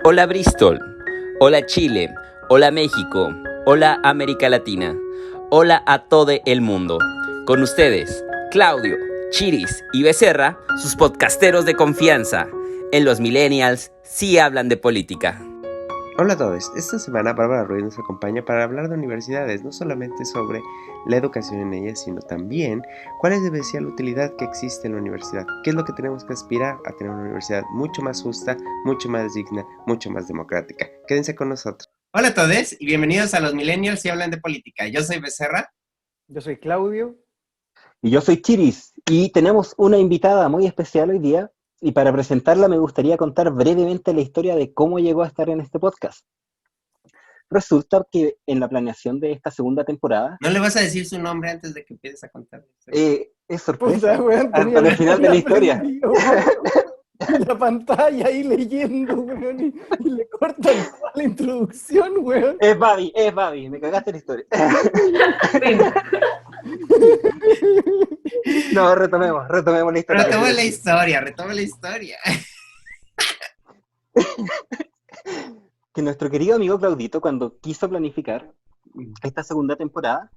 Hola Bristol, hola Chile, hola México, hola América Latina, hola a todo el mundo. Con ustedes, Claudio, Chiris y Becerra, sus podcasteros de confianza. En los Millennials sí hablan de política. Hola a todos, esta semana Bárbara Ruiz nos acompaña para hablar de universidades, no solamente sobre la educación en ellas, sino también cuál es la especial utilidad que existe en la universidad, qué es lo que tenemos que aspirar a tener una universidad mucho más justa, mucho más digna, mucho más democrática. Quédense con nosotros. Hola a todos y bienvenidos a los Millennials y hablan de política. Yo soy Becerra. Yo soy Claudio. Y yo soy Chiris, y tenemos una invitada muy especial hoy día, y para presentarla me gustaría contar brevemente la historia de cómo llegó a estar en este podcast. Resulta que en la planeación de esta segunda temporada... ¿No le vas a decir su nombre antes de que empieces a contar? Es sorpresa, Puta, weón, hasta el final de la historia. Prendido, en la pantalla ahí leyendo, weón, y le cortan toda la introducción, weón. Es Babi, me cagaste la historia. No, retomemos la historia. Retoma la historia. Que nuestro querido amigo Claudito, cuando quiso planificar esta segunda temporada,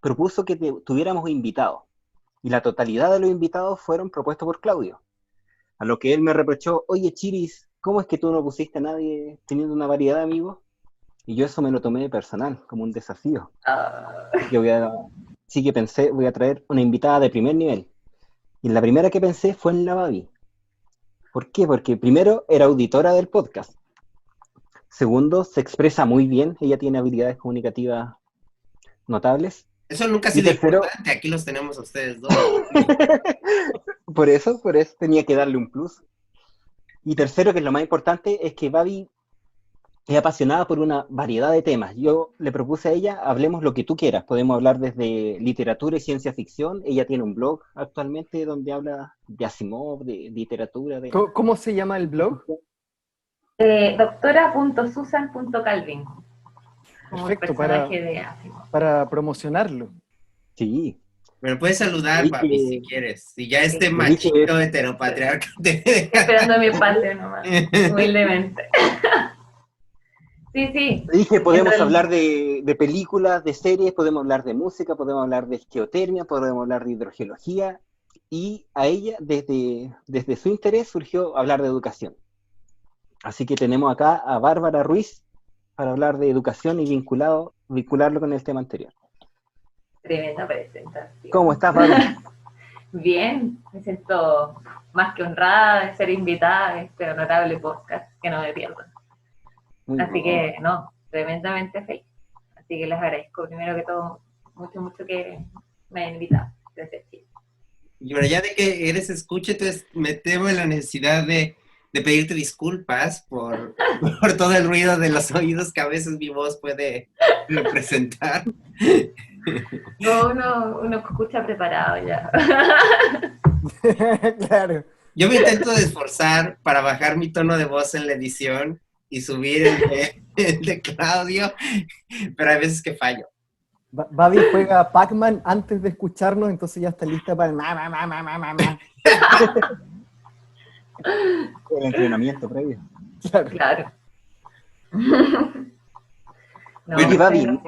propuso que tuviéramos invitados. Y la totalidad de los invitados fueron propuestos por Claudio. A lo que él me reprochó: oye Chiris, ¿cómo es que tú no pusiste a nadie teniendo una variedad de amigos? Y yo eso me lo tomé personal, como un desafío. Así que pensé, voy a traer una invitada de primer nivel. Y la primera que pensé fue en la Babi. ¿Por qué? Porque primero era auditora del podcast. Segundo, se expresa muy bien, ella tiene habilidades comunicativas notables. Eso nunca ha sido importante, aquí los tenemos a ustedes dos. Por eso tenía que darle un plus. Y tercero, que es lo más importante, es que Babi es apasionada por una variedad de temas. Yo le propuse a ella: hablemos lo que tú quieras. Podemos hablar desde literatura y ciencia ficción. Ella tiene un blog actualmente donde habla de Asimov, de literatura. ¿Cómo se llama el blog? Doctora.susan.calvin. Como Perfecto, el personaje de Asimov. Para promocionarlo. Sí. Me puedes saludar, papi, si quieres. Si ya este machito heteropatriarca esperando mi espacio nomás, humildemente. Sí. Dije, podemos hablar de películas, de series, podemos hablar de música, podemos hablar de geotermia, podemos hablar de hidrogeología. Y a ella, desde su interés, surgió hablar de educación. Así que tenemos acá a Bárbara Ruiz para hablar de educación y vincularlo con el tema anterior. Tremenda presentación. ¿Cómo estás, Bárbara? Bien, me siento más que honrada de ser invitada a este honorable podcast, que no me pierdo. Así que, tremendamente feliz. Así que les agradezco primero que todo mucho que me hayan invitado. Gracias, chicos. Y bueno, ya de que eres escucha, entonces me temo en la necesidad de pedirte disculpas por todo el ruido de los oídos que a veces mi voz puede representar. No, uno escucha preparado ya. Claro. Yo me intento esforzar para bajar mi tono de voz en la edición y subir el de Claudio, pero hay veces que fallo. Babi juega Pac-Man antes de escucharnos, entonces ya está lista para el El entrenamiento previo. Claro. Oye, Babi,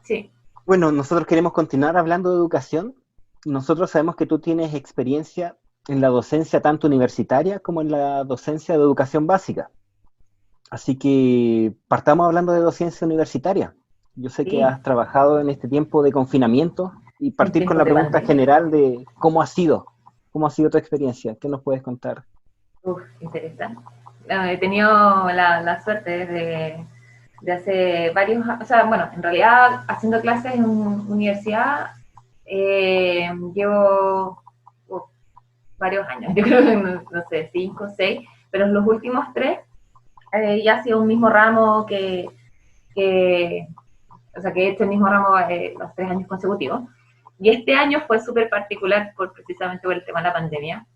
sí. Bueno, nosotros queremos continuar hablando de educación. Nosotros sabemos que tú tienes experiencia en la docencia tanto universitaria como en la docencia de educación básica. Así que partamos hablando de docencia universitaria. Yo sé que has trabajado en este tiempo de confinamiento y partir con la pregunta general de cómo ha sido tu experiencia. ¿Qué nos puedes contar? Interesante. He tenido la suerte de hace varios, en realidad haciendo clases en universidad llevo varios años, yo creo que no sé, 5, 6, pero en los últimos 3 ya ha sido un mismo ramo que he hecho el mismo ramo los 3 años consecutivos, y este año fue súper particular precisamente por el tema de la pandemia,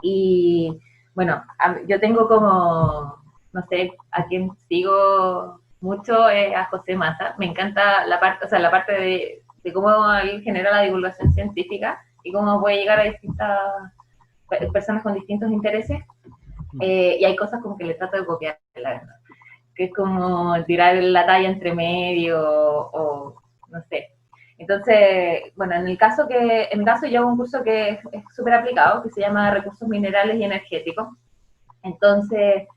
y bueno, yo tengo como, no sé, a quien sigo mucho a José Massa. Me encanta la parte de cómo él genera la divulgación científica y cómo puede llegar a distintas personas con distintos intereses. Y hay cosas como que le trato de copiar, la verdad. que es como tirar la talla entre medio o no sé. Entonces, bueno, en mi caso yo hago un curso que es súper aplicado, que se llama Recursos Minerales y Energéticos. Entonces,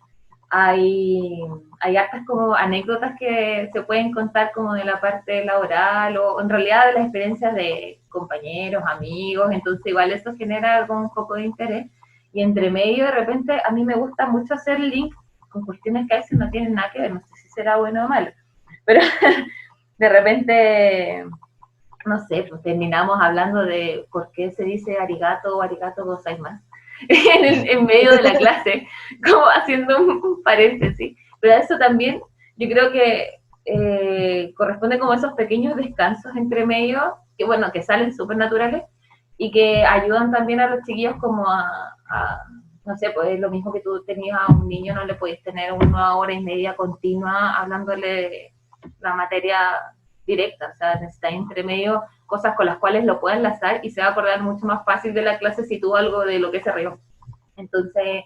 hay hartas como anécdotas que se pueden contar como de la parte laboral o en realidad de las experiencias de compañeros, amigos, entonces igual eso genera como un poco de interés. Y entre medio, de repente, a mí me gusta mucho hacer link con cuestiones que a veces no tienen nada que ver, no sé si será bueno o malo, pero de repente, no sé, pues terminamos hablando de por qué se dice arigato o arigato gozaimasu en medio de la clase, como haciendo un paréntesis. Pero eso también, yo creo que corresponde como a esos pequeños descansos entre medio, que bueno, que salen súper naturales, y que ayudan también a los chiquillos como no sé, pues es lo mismo que tú tenías a un niño, no le podías tener 1 hora y media continua hablándole la materia directa, o sea, necesitas entre medio cosas con las cuales lo puedas enlazar y se va a acordar mucho más fácil de la clase si tuvo algo de lo que se rió. Entonces,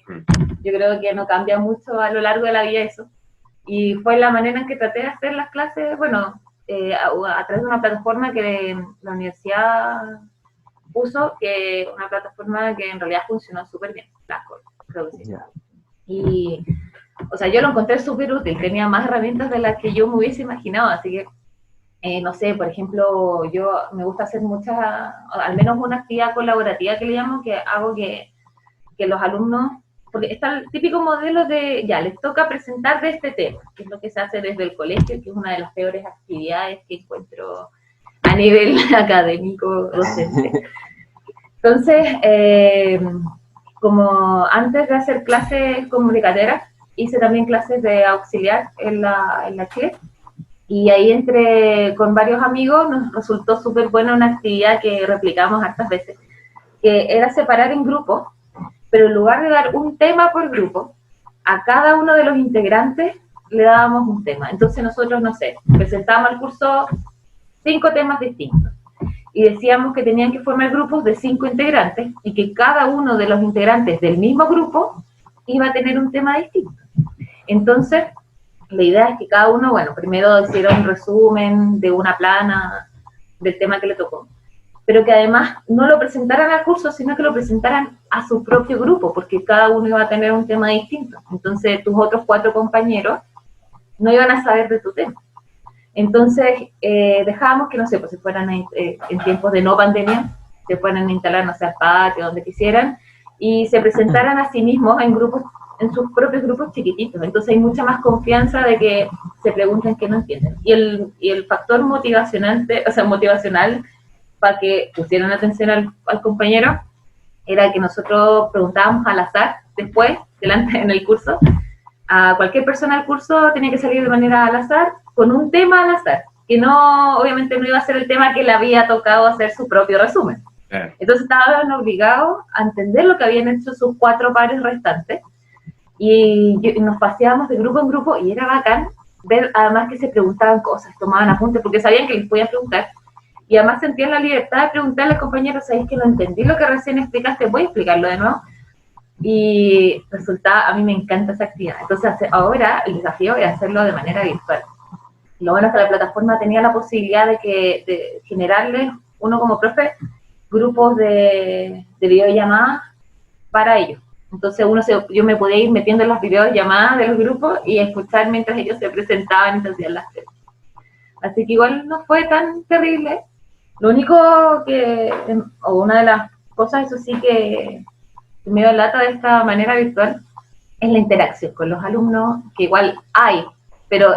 yo creo que no cambia mucho a lo largo de la vida eso. Y fue la manera en que traté de hacer las clases, bueno, a través de una plataforma que la universidad puso, que una plataforma que en realidad funcionó súper bien, Blackboard, creo que sí. Ya. Y, o sea, yo lo encontré súper útil, tenía más herramientas de las que yo me hubiese imaginado, así que no sé, por ejemplo, yo me gusta hacer al menos una actividad colaborativa que le llamo, que hago que los alumnos, porque está el típico modelo de, ya, les toca presentar de este tema, que es lo que se hace desde el colegio, que es una de las peores actividades que encuentro a nivel académico, docente. Entonces, como antes de hacer clases comunicadoras, hice también clases de auxiliar en la Chile, y ahí con varios amigos nos resultó súper buena una actividad que replicamos hartas veces, que era separar en grupos, pero en lugar de dar un tema por grupo, a cada uno de los integrantes le dábamos un tema. Entonces nosotros, no sé, presentábamos al curso 5 temas distintos y decíamos que tenían que formar grupos de 5 integrantes y que cada uno de los integrantes del mismo grupo iba a tener un tema distinto. Entonces, la idea es que cada uno, bueno, primero hiciera un resumen de una plana del tema que le tocó, pero que además no lo presentaran al curso, sino que lo presentaran a su propio grupo, porque cada uno iba a tener un tema distinto. Entonces, tus otros 4 compañeros no iban a saber de tu tema. Entonces, dejábamos que, no sé, pues se fueran en tiempos de no pandemia, se fueran a instalar, no sé, al patio, donde quisieran, y se presentaran a sí mismos en grupos, en sus propios grupos chiquititos. Entonces hay mucha más confianza de que se pregunten qué no entienden. Y el factor motivacional para que pusieran atención al compañero era que nosotros preguntábamos al azar, después, delante en el curso, a cualquier persona del curso tenía que salir de manera al azar, con un tema al azar, que no, obviamente no iba a ser el tema que le había tocado hacer su propio resumen. Entonces estaban obligados a entender lo que habían hecho sus 4 pares restantes, y nos paseábamos de grupo en grupo, y era bacán ver además que se preguntaban cosas, tomaban apuntes, porque sabían que les podían preguntar, y además sentían la libertad de preguntarle al compañero, ¿sabéis que no entendí lo que recién explicaste? ¿Voy a explicarlo de nuevo? Y resulta, a mí me encanta esa actividad. Entonces ahora el desafío es hacerlo de manera virtual. Lo bueno es que la plataforma tenía la posibilidad de generarle, uno como profe, grupos de videollamadas para ellos. Entonces yo me podía ir metiendo en las videollamadas de los grupos y escuchar mientras ellos se presentaban y se hacían las temas. Así que igual no fue tan terrible. Lo único o una de las cosas, eso sí que me dio lata de esta manera virtual, es la interacción con los alumnos, que igual hay, pero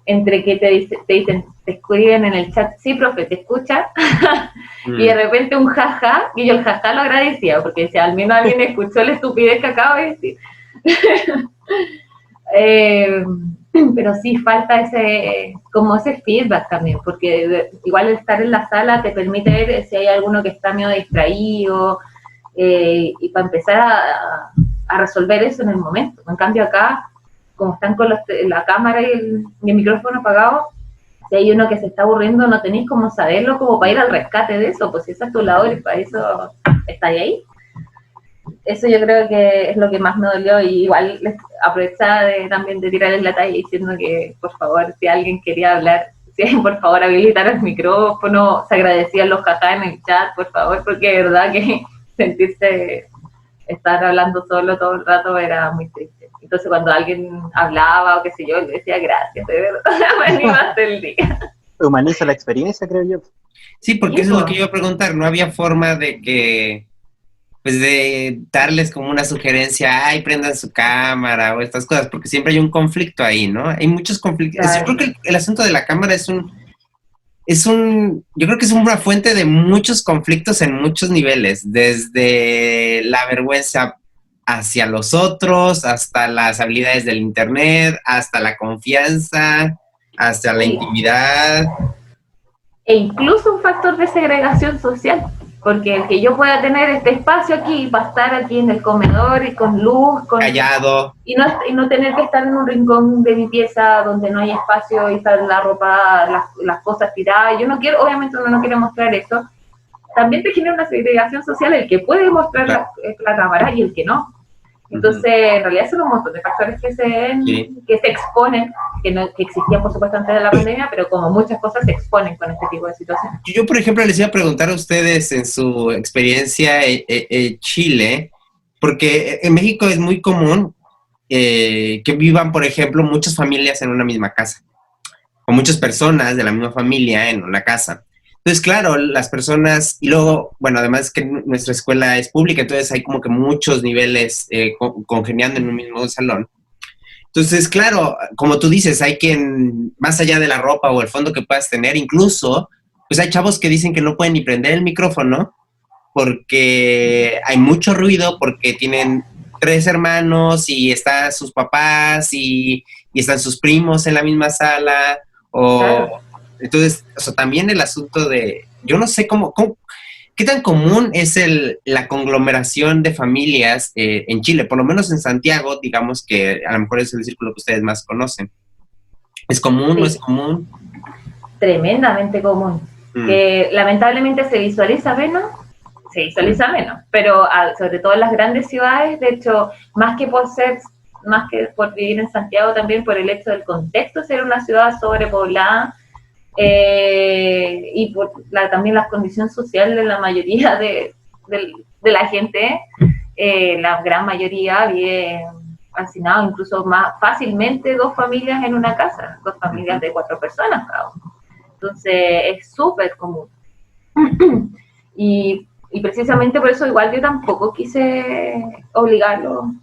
entre que te dicen, te escriben en el chat, sí, profe, te escucha, y de repente un jaja, y yo el jaja lo agradecía, porque si al menos alguien escuchó la estupidez que acabo de decir. Pero sí falta ese feedback también, porque igual estar en la sala te permite ver si hay alguno que está medio distraído, y para empezar a resolver eso en el momento. En cambio acá, como están con la cámara y el micrófono apagado, si hay uno que se está aburriendo, no tenéis cómo saberlo, como para ir al rescate de eso, pues si esa es tu labor y para eso estáis ahí. eso yo creo que es lo que más me dolió, y igual aprovechaba también de tirarles la talla diciendo que, por favor, si alguien quería hablar, si por favor habilitar el micrófono, se agradecían los jajá en el chat, por favor, porque de verdad que sentirse, estar hablando solo todo el rato era muy triste. Entonces cuando alguien hablaba o qué sé yo, le decía gracias, de verdad, me animaste el día. Humaniza la experiencia, creo yo. Sí, porque eso es lo que yo iba a preguntar. No había forma de que, pues de darles como una sugerencia, ay, prendan su cámara o estas cosas, porque siempre hay un conflicto ahí, ¿no? Hay muchos conflictos. Claro. Yo creo que el asunto de la cámara yo creo que es una fuente de muchos conflictos en muchos niveles, desde la vergüenza hacia los otros, hasta las habilidades del internet, hasta la confianza, hasta la Sí. intimidad. E incluso un factor de segregación social, porque el que yo pueda tener este espacio aquí, para estar aquí en el comedor y con luz, Callado. y no tener que estar en un rincón de mi pieza donde no hay espacio y estar la ropa, las cosas tiradas. Yo no quiero, obviamente uno no quiere mostrar eso. También te genera una segregación social el que puede mostrar la cámara y el que no. Entonces, en realidad son un montón de factores que se exponen, que existían por supuesto antes de la pandemia, pero como muchas cosas se exponen con este tipo de situaciones. Yo, por ejemplo, les iba a preguntar a ustedes en su experiencia en Chile, porque en México es muy común que vivan, por ejemplo, muchas familias en una misma casa, o muchas personas de la misma familia en una casa. Entonces, claro, las personas, y luego, bueno, además que nuestra escuela es pública, entonces hay como que muchos niveles congeniando en un mismo salón. Entonces, claro, como tú dices, hay quien, más allá de la ropa o el fondo que puedas tener, incluso, pues hay chavos que dicen que no pueden ni prender el micrófono porque hay mucho ruido, porque tienen 3 hermanos y están sus papás y están sus primos en la misma sala, o... Claro. Entonces, o sea, también el asunto de, yo no sé qué tan común es la conglomeración de familias en Chile, por lo menos en Santiago, digamos que a lo mejor es el círculo que ustedes más conocen. ¿Es común? Sí. ¿No es común? Tremendamente común, que lamentablemente se visualiza menos, pero sobre todo en las grandes ciudades, de hecho, más que por vivir en Santiago, también por el hecho del contexto, ser una ciudad sobrepoblada, y por también la condición social de la mayoría de la gente, la gran mayoría vive hacinado, incluso más fácilmente 2 familias en una casa, 2 familias de 4 personas cada uno. Entonces es súper común. y precisamente por eso igual yo tampoco quise obligarlo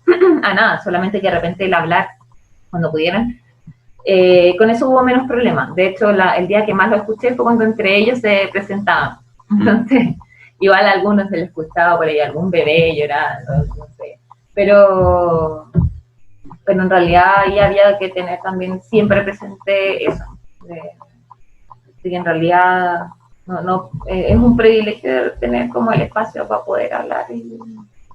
a nada, solamente que de repente el hablar cuando pudieran. Con eso hubo menos problemas. De hecho, el día que más lo escuché fue cuando entre ellos se presentaban. Entonces, igual a algunos se les escuchaba por ahí algún bebé llorando, no sé. Pero en realidad ahí había que tener también siempre presente eso. De que en realidad es un privilegio tener como el espacio para poder hablar.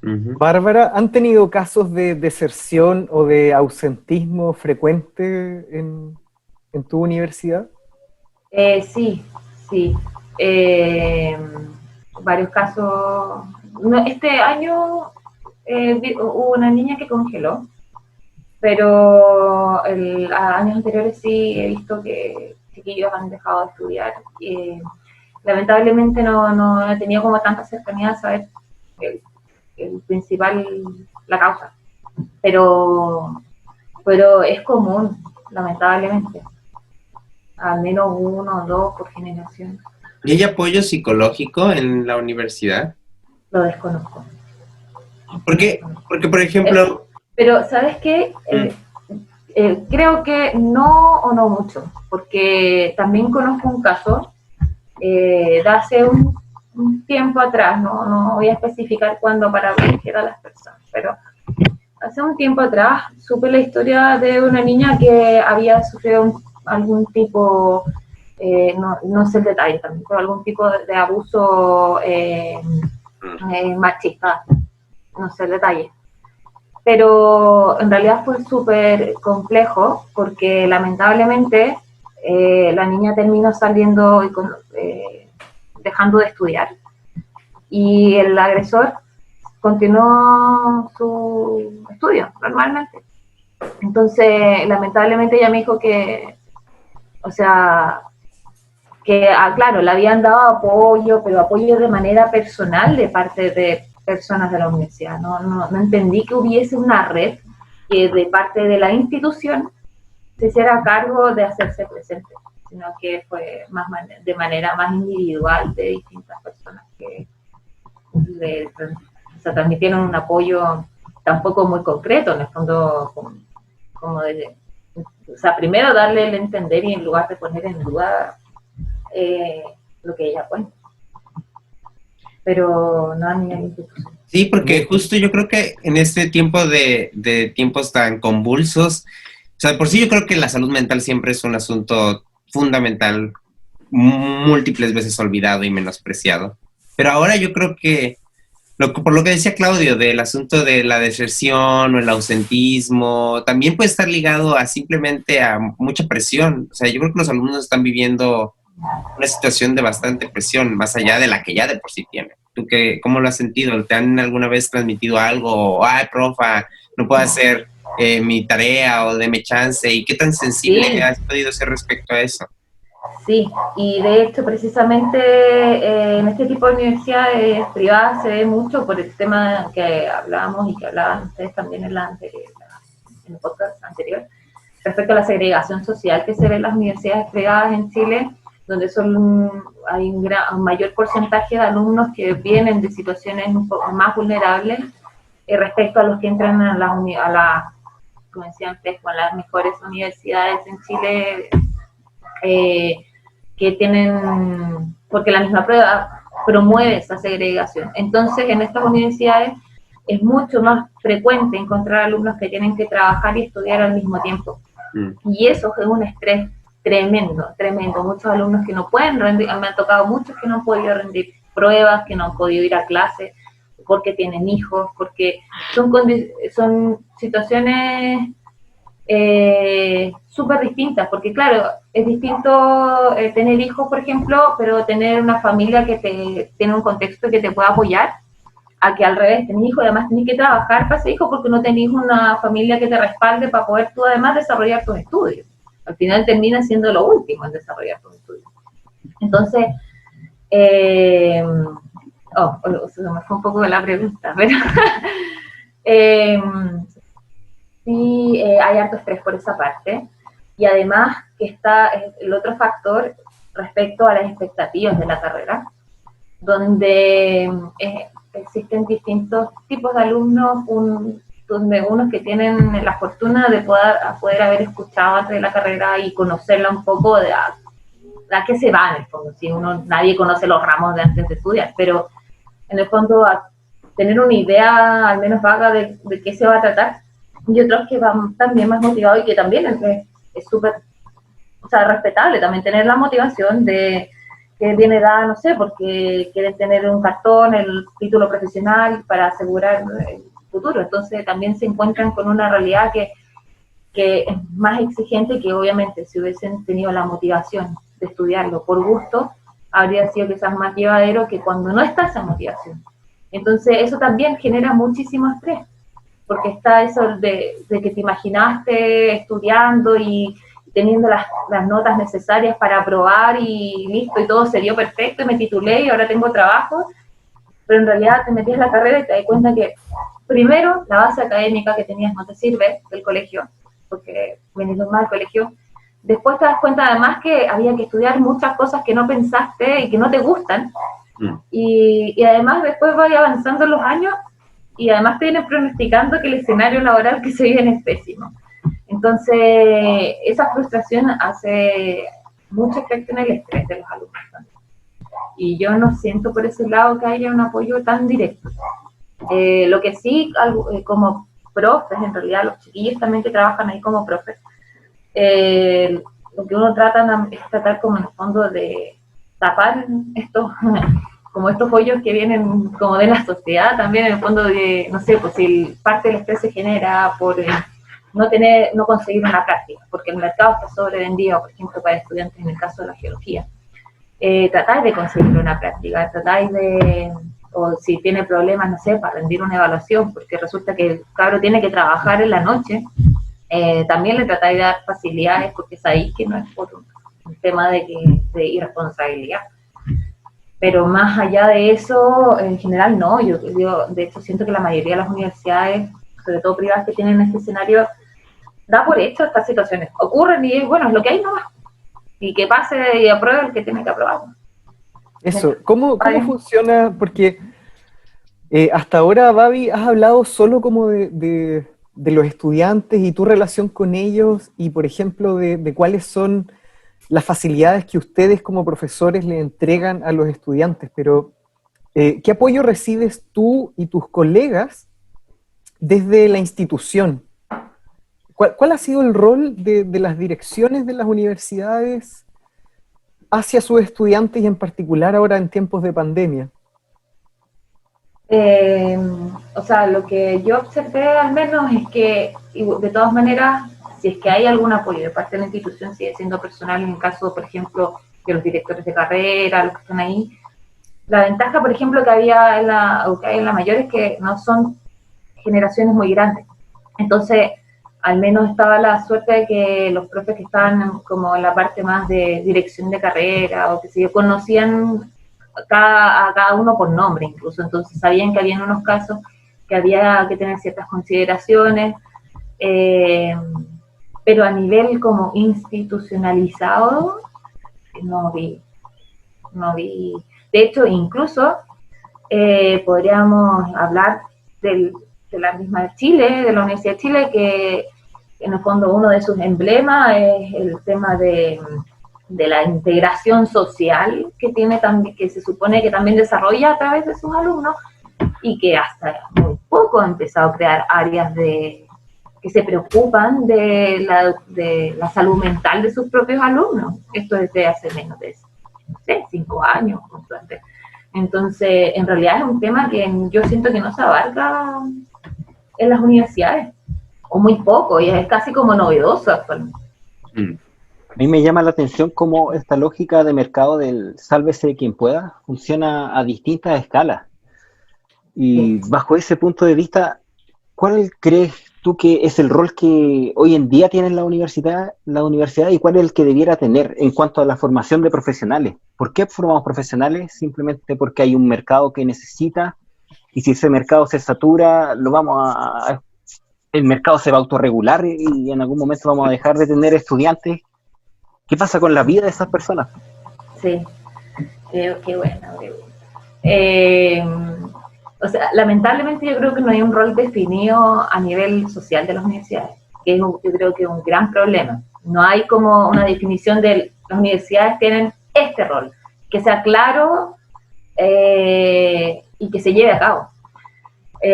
Bárbara, ¿han tenido casos de deserción o de ausentismo frecuente en tu universidad? Sí. Varios casos. Este año hubo una niña que congeló, pero años anteriores sí he visto que chiquillos han dejado de estudiar. Lamentablemente no he tenido como tanta cercanía a saber el principal, la causa, pero es común, lamentablemente, al menos 1 o 2 por generación. ¿Y hay apoyo psicológico en la universidad? Lo desconozco. Porque por ejemplo... Pero, ¿sabes qué? Creo que no o no mucho, porque también conozco un caso de hace un tiempo atrás, no voy a especificar cuándo para proteger a las personas, pero hace un tiempo atrás supe la historia de una niña que había sufrido algún tipo, no sé el detalle también, pero algún tipo de abuso machista, no sé el detalle. Pero en realidad fue súper complejo porque lamentablemente la niña terminó saliendo y dejando de estudiar, y el agresor continuó su estudio normalmente. Entonces, lamentablemente ella me dijo que, o sea, que, claro, le habían dado apoyo, pero apoyo de manera personal de parte de personas de la universidad. No entendí que hubiese una red que de parte de la institución se hiciera cargo de hacerse presente, sino que fue más de manera más individual de distintas personas que se transmitieron un apoyo tampoco muy concreto, en el fondo, como de, o sea, primero darle el entender y en lugar de poner en duda lo que ella cuenta. Pero no a nivel institucional. Sí, porque justo yo creo que en este tiempo de tiempos tan convulsos, o sea, por sí yo creo que la salud mental siempre es un asunto fundamental, múltiples veces olvidado y menospreciado. Pero ahora yo creo que, por lo que decía Claudio, del asunto de la deserción o el ausentismo, también puede estar ligado a simplemente a mucha presión. O sea, yo creo que los alumnos están viviendo una situación de bastante presión, más allá de la que ya de por sí tienen. ¿Tú cómo lo has sentido? ¿Te han alguna vez transmitido algo? Ay, profa, no puedo hacer mi tarea o deme chance. ¿Y qué tan sensible has podido ser respecto a eso? Sí, y de hecho precisamente en este tipo de universidades privadas se ve mucho por el tema que hablábamos y que hablaban ustedes también en el podcast anterior, respecto a la segregación social que se ve en las universidades privadas en Chile, donde hay un mayor porcentaje de alumnos que vienen de situaciones un poco más vulnerables respecto a los que entran a como decía antes, con las mejores universidades en Chile, que tienen, porque la misma prueba promueve esa segregación. Entonces, en estas universidades es mucho más frecuente encontrar alumnos que tienen que trabajar y estudiar al mismo tiempo. Y eso es un estrés tremendo, tremendo. Muchos alumnos que no pueden rendir, me han tocado muchos que no han podido rendir pruebas, que no han podido ir a clase, porque tienen hijos, porque son situaciones súper distintas, porque claro, es distinto tener hijos, por ejemplo, pero tener una familia que tiene un contexto que te pueda apoyar, a que al revés, tenés hijos y además tenés que trabajar para ese hijo porque no tenés una familia que te respalde para poder tú además desarrollar tus estudios. Al final termina siendo lo último en desarrollar tus estudios. Entonces, se me fue un poco de la pregunta, pero sí, hay harto estrés por esa parte. Y además que está el otro factor respecto a las expectativas de la carrera, donde existen distintos tipos de alumnos, donde unos que tienen la fortuna de poder haber escuchado antes de la carrera y conocerla un poco de a qué se va en el fondo. Si nadie conoce los ramos de antes de estudiar, pero en el fondo a tener una idea al menos vaga de qué se va a tratar, y otros que van también más motivados y que también es súper, o sea, respetable también tener la motivación de que viene dada, no sé, porque quieren tener un cartón, el título profesional para asegurar el futuro. Entonces también se encuentran con una realidad que es más exigente, que obviamente si hubiesen tenido la motivación de estudiarlo por gusto, habría sido quizás más llevadero que cuando no está esa motivación. Entonces eso también genera muchísimo estrés, porque está eso de que te imaginaste estudiando y teniendo las notas necesarias para aprobar y listo, y todo se dio perfecto, y me titulé y ahora tengo trabajo, pero en realidad te metías en la carrera y te das cuenta que primero la base académica que tenías no te sirve del colegio, porque venís mal del colegio. Después te das cuenta además que había que estudiar muchas cosas que no pensaste y que no te gustan, y además después vas avanzando los años y además te vienen pronosticando que el escenario laboral que se viene es pésimo. Entonces, esa frustración hace mucho efecto en el estrés de los alumnos también. Y yo no siento por ese lado que haya un apoyo tan directo. Lo que sí, como profes, en realidad los chiquillos también que trabajan ahí como profes, lo que uno trata es tratar como en el fondo de tapar como estos hoyos que vienen como de la sociedad también, en el fondo de, no sé, pues si parte del estrés se genera por no conseguir una práctica, porque el mercado está sobrevendido, por ejemplo, para estudiantes en el caso de la geología. Tratáis de conseguir una práctica, tratáis de o si tiene problemas, no sé, para rendir una evaluación, porque resulta que el cabro tiene que trabajar en la noche, también le tratáis de dar facilidades, porque sabéis que no es por un tema de irresponsabilidad. Pero más allá de eso, en general no, yo de hecho siento que la mayoría de las universidades, sobre todo privadas que tienen este escenario, da por hecho estas situaciones. Ocurren y bueno, es lo que hay nomás. Y que pase y apruebe el que tiene que aprobar. Eso, ¿cómo funciona? Porque hasta ahora, Babi, has hablado solo como de los estudiantes y tu relación con ellos y, por ejemplo, de cuáles son las facilidades que ustedes como profesores le entregan a los estudiantes, pero ¿qué apoyo recibes tú y tus colegas desde la institución? ¿Cuál ha sido el rol de las direcciones de las universidades hacia sus estudiantes y en particular ahora en tiempos de pandemia? O sea, lo que yo observé al menos es que, de todas maneras, si es que hay algún apoyo de parte de la institución, sigue siendo personal en el caso, por ejemplo, de los directores de carrera, los que están ahí. La ventaja, por ejemplo, que hay en la mayor es que no son generaciones muy grandes. Entonces, al menos estaba la suerte de que los profes que estaban como en la parte más de dirección de carrera o que se conocían a cada uno por nombre incluso, entonces sabían que había unos casos que había que tener ciertas consideraciones, pero a nivel como institucionalizado no vi. De hecho, incluso podríamos hablar de la misma Chile, de la Universidad de Chile, que en el fondo uno de sus emblemas es el tema de la integración social que tiene también, que se supone que también desarrolla a través de sus alumnos, y que hasta muy poco ha empezado a crear áreas que se preocupan de la salud mental de sus propios alumnos. Esto desde hace menos de 5 años, con suerte. Entonces, en realidad es un tema que yo siento que no se abarca en las universidades, o muy poco, y es casi como novedoso actualmente. A mí me llama la atención cómo esta lógica de mercado del sálvese quien pueda funciona a distintas escalas. Y bajo ese punto de vista, ¿cuál crees tú que es el rol que hoy en día tiene la universidad y cuál es el que debiera tener en cuanto a la formación de profesionales? ¿Por qué formamos profesionales? Simplemente porque hay un mercado que necesita, y si ese mercado se satura, el mercado se va a autorregular y en algún momento vamos a dejar de tener estudiantes. ¿Qué pasa con la vida de esas personas? Sí, qué buena pregunta. O sea, lamentablemente yo creo que no hay un rol definido a nivel social de las universidades, que yo creo que es un gran problema. No hay como una definición de las universidades tienen este rol, que sea claro y que se lleve a cabo.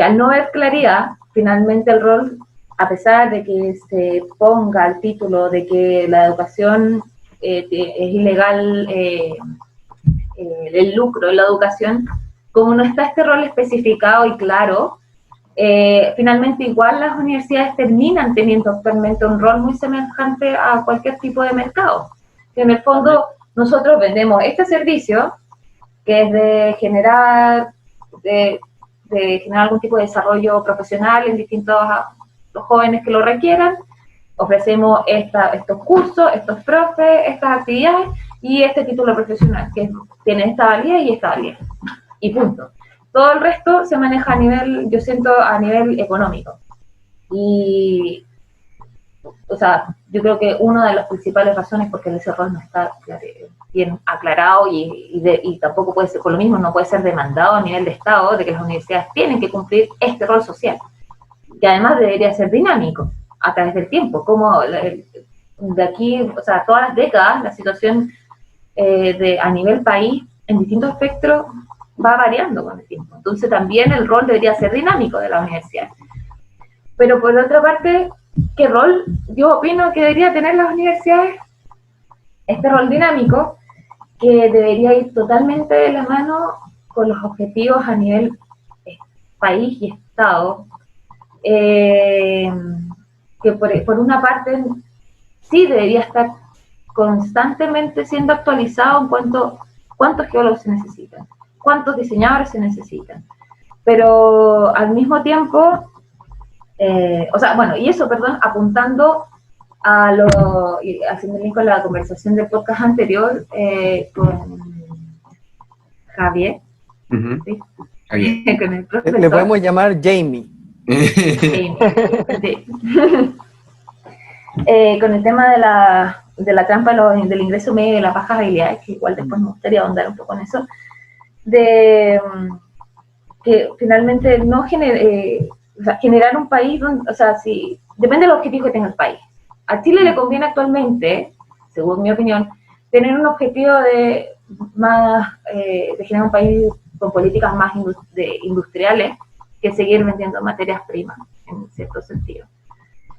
Al no haber claridad, finalmente el rol, a pesar de que se ponga el título de que la educación es ilegal, el lucro de la educación, como no está este rol especificado y claro, finalmente igual las universidades terminan teniendo actualmente un rol muy semejante a cualquier tipo de mercado. En el fondo, nosotros vendemos este servicio, que es de generar algún tipo de desarrollo profesional en distintos los jóvenes que lo requieran. Ofrecemos estos cursos, estos profes, estas actividades y este título profesional, que tiene esta validez y esta validez. Y punto. Todo el resto se maneja a nivel, yo siento, a nivel económico. Y, o sea, yo creo que una de las principales razones por qué ese rol no está bien aclarado y tampoco puede ser, por lo mismo, no puede ser demandado a nivel de Estado, de que las universidades tienen que cumplir este rol social, que además debería ser dinámico a través del tiempo, como de aquí, o sea, todas las décadas, la situación a nivel país, en distintos espectros, va variando con el tiempo. Entonces también el rol debería ser dinámico de la universidad. Pero por otra parte, ¿qué rol yo opino que debería tener las universidades? Este rol dinámico que debería ir totalmente de la mano con los objetivos a nivel país y Estado, que por una parte sí debería estar constantemente siendo actualizado en cuanto a cuántos geólogos se necesitan, cuántos diseñadores se necesitan. Pero al mismo tiempo, apuntando haciendo link con la conversación del podcast anterior con Javier, ¿sí? Javier. Con el profesor. Le podemos llamar Jamie. Sí. Con el tema de la trampa del ingreso medio y de las bajas habilidades, que igual después me gustaría ahondar un poco en eso, de que finalmente no generar un país donde, depende del objetivo que tenga el país. A Chile le conviene actualmente, según mi opinión, tener un objetivo de generar un país con políticas más industriales que seguir vendiendo materias primas, en cierto sentido.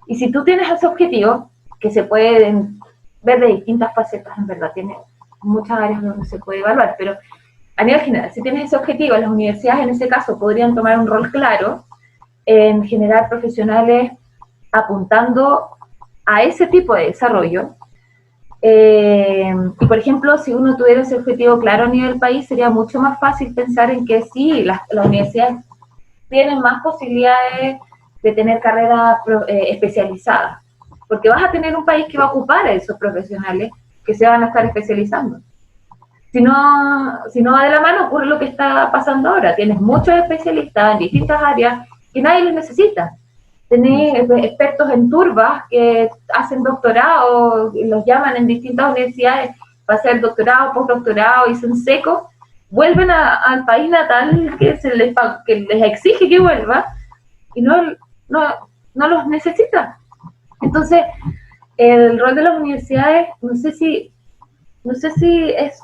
Y si tú tienes ese objetivo, que se puede ver de distintas facetas, en verdad, tiene muchas áreas donde se puede evaluar, pero a nivel general, si tienes ese objetivo, las universidades en ese caso podrían tomar un rol claro en generar profesionales apuntando a ese tipo de desarrollo. Y por ejemplo, si uno tuviera ese objetivo claro a nivel país, sería mucho más fácil pensar en que sí, las universidades tienen más posibilidades de tener carreras especializadas, porque vas a tener un país que va a ocupar a esos profesionales que se van a estar especializando. Si no va de la mano, ocurre lo que está pasando ahora. Tienes muchos especialistas en distintas áreas que nadie los necesita. Tenés expertos en turbas que hacen doctorado, los llaman en distintas universidades para hacer doctorado, postdoctorado y son secos, vuelven al país natal que les exige que vuelva y no los necesita. Entonces, el rol de las universidades, no sé si es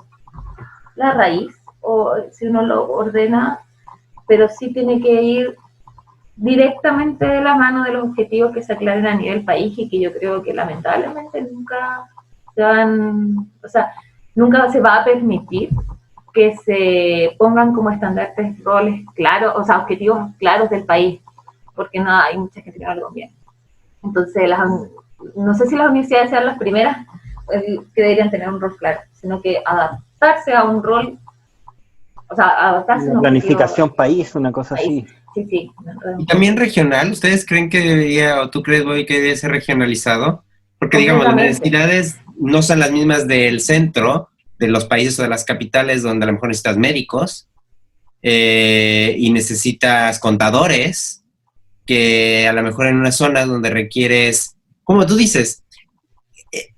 la raíz o si uno lo ordena, pero sí tiene que ir directamente de la mano de los objetivos que se aclaren a nivel país y que yo creo que lamentablemente nunca se va a permitir que se pongan como estandartes roles claros, objetivos claros del país, porque no hay mucha gente que no lo conviene. Entonces, no sé si las universidades sean las primeras que deberían tener un rol claro, sino que adaptarse a un rol, adaptarse a un planificación país, una cosa así. Sí. Y también regional, ¿ustedes creen que debería, o tú crees, Bobby, que debe ser regionalizado? Porque, digamos, las necesidades no son las mismas del centro, de los países o de las capitales, donde a lo mejor necesitas médicos y necesitas contadores, que a lo mejor en una zona donde requieres, como tú dices,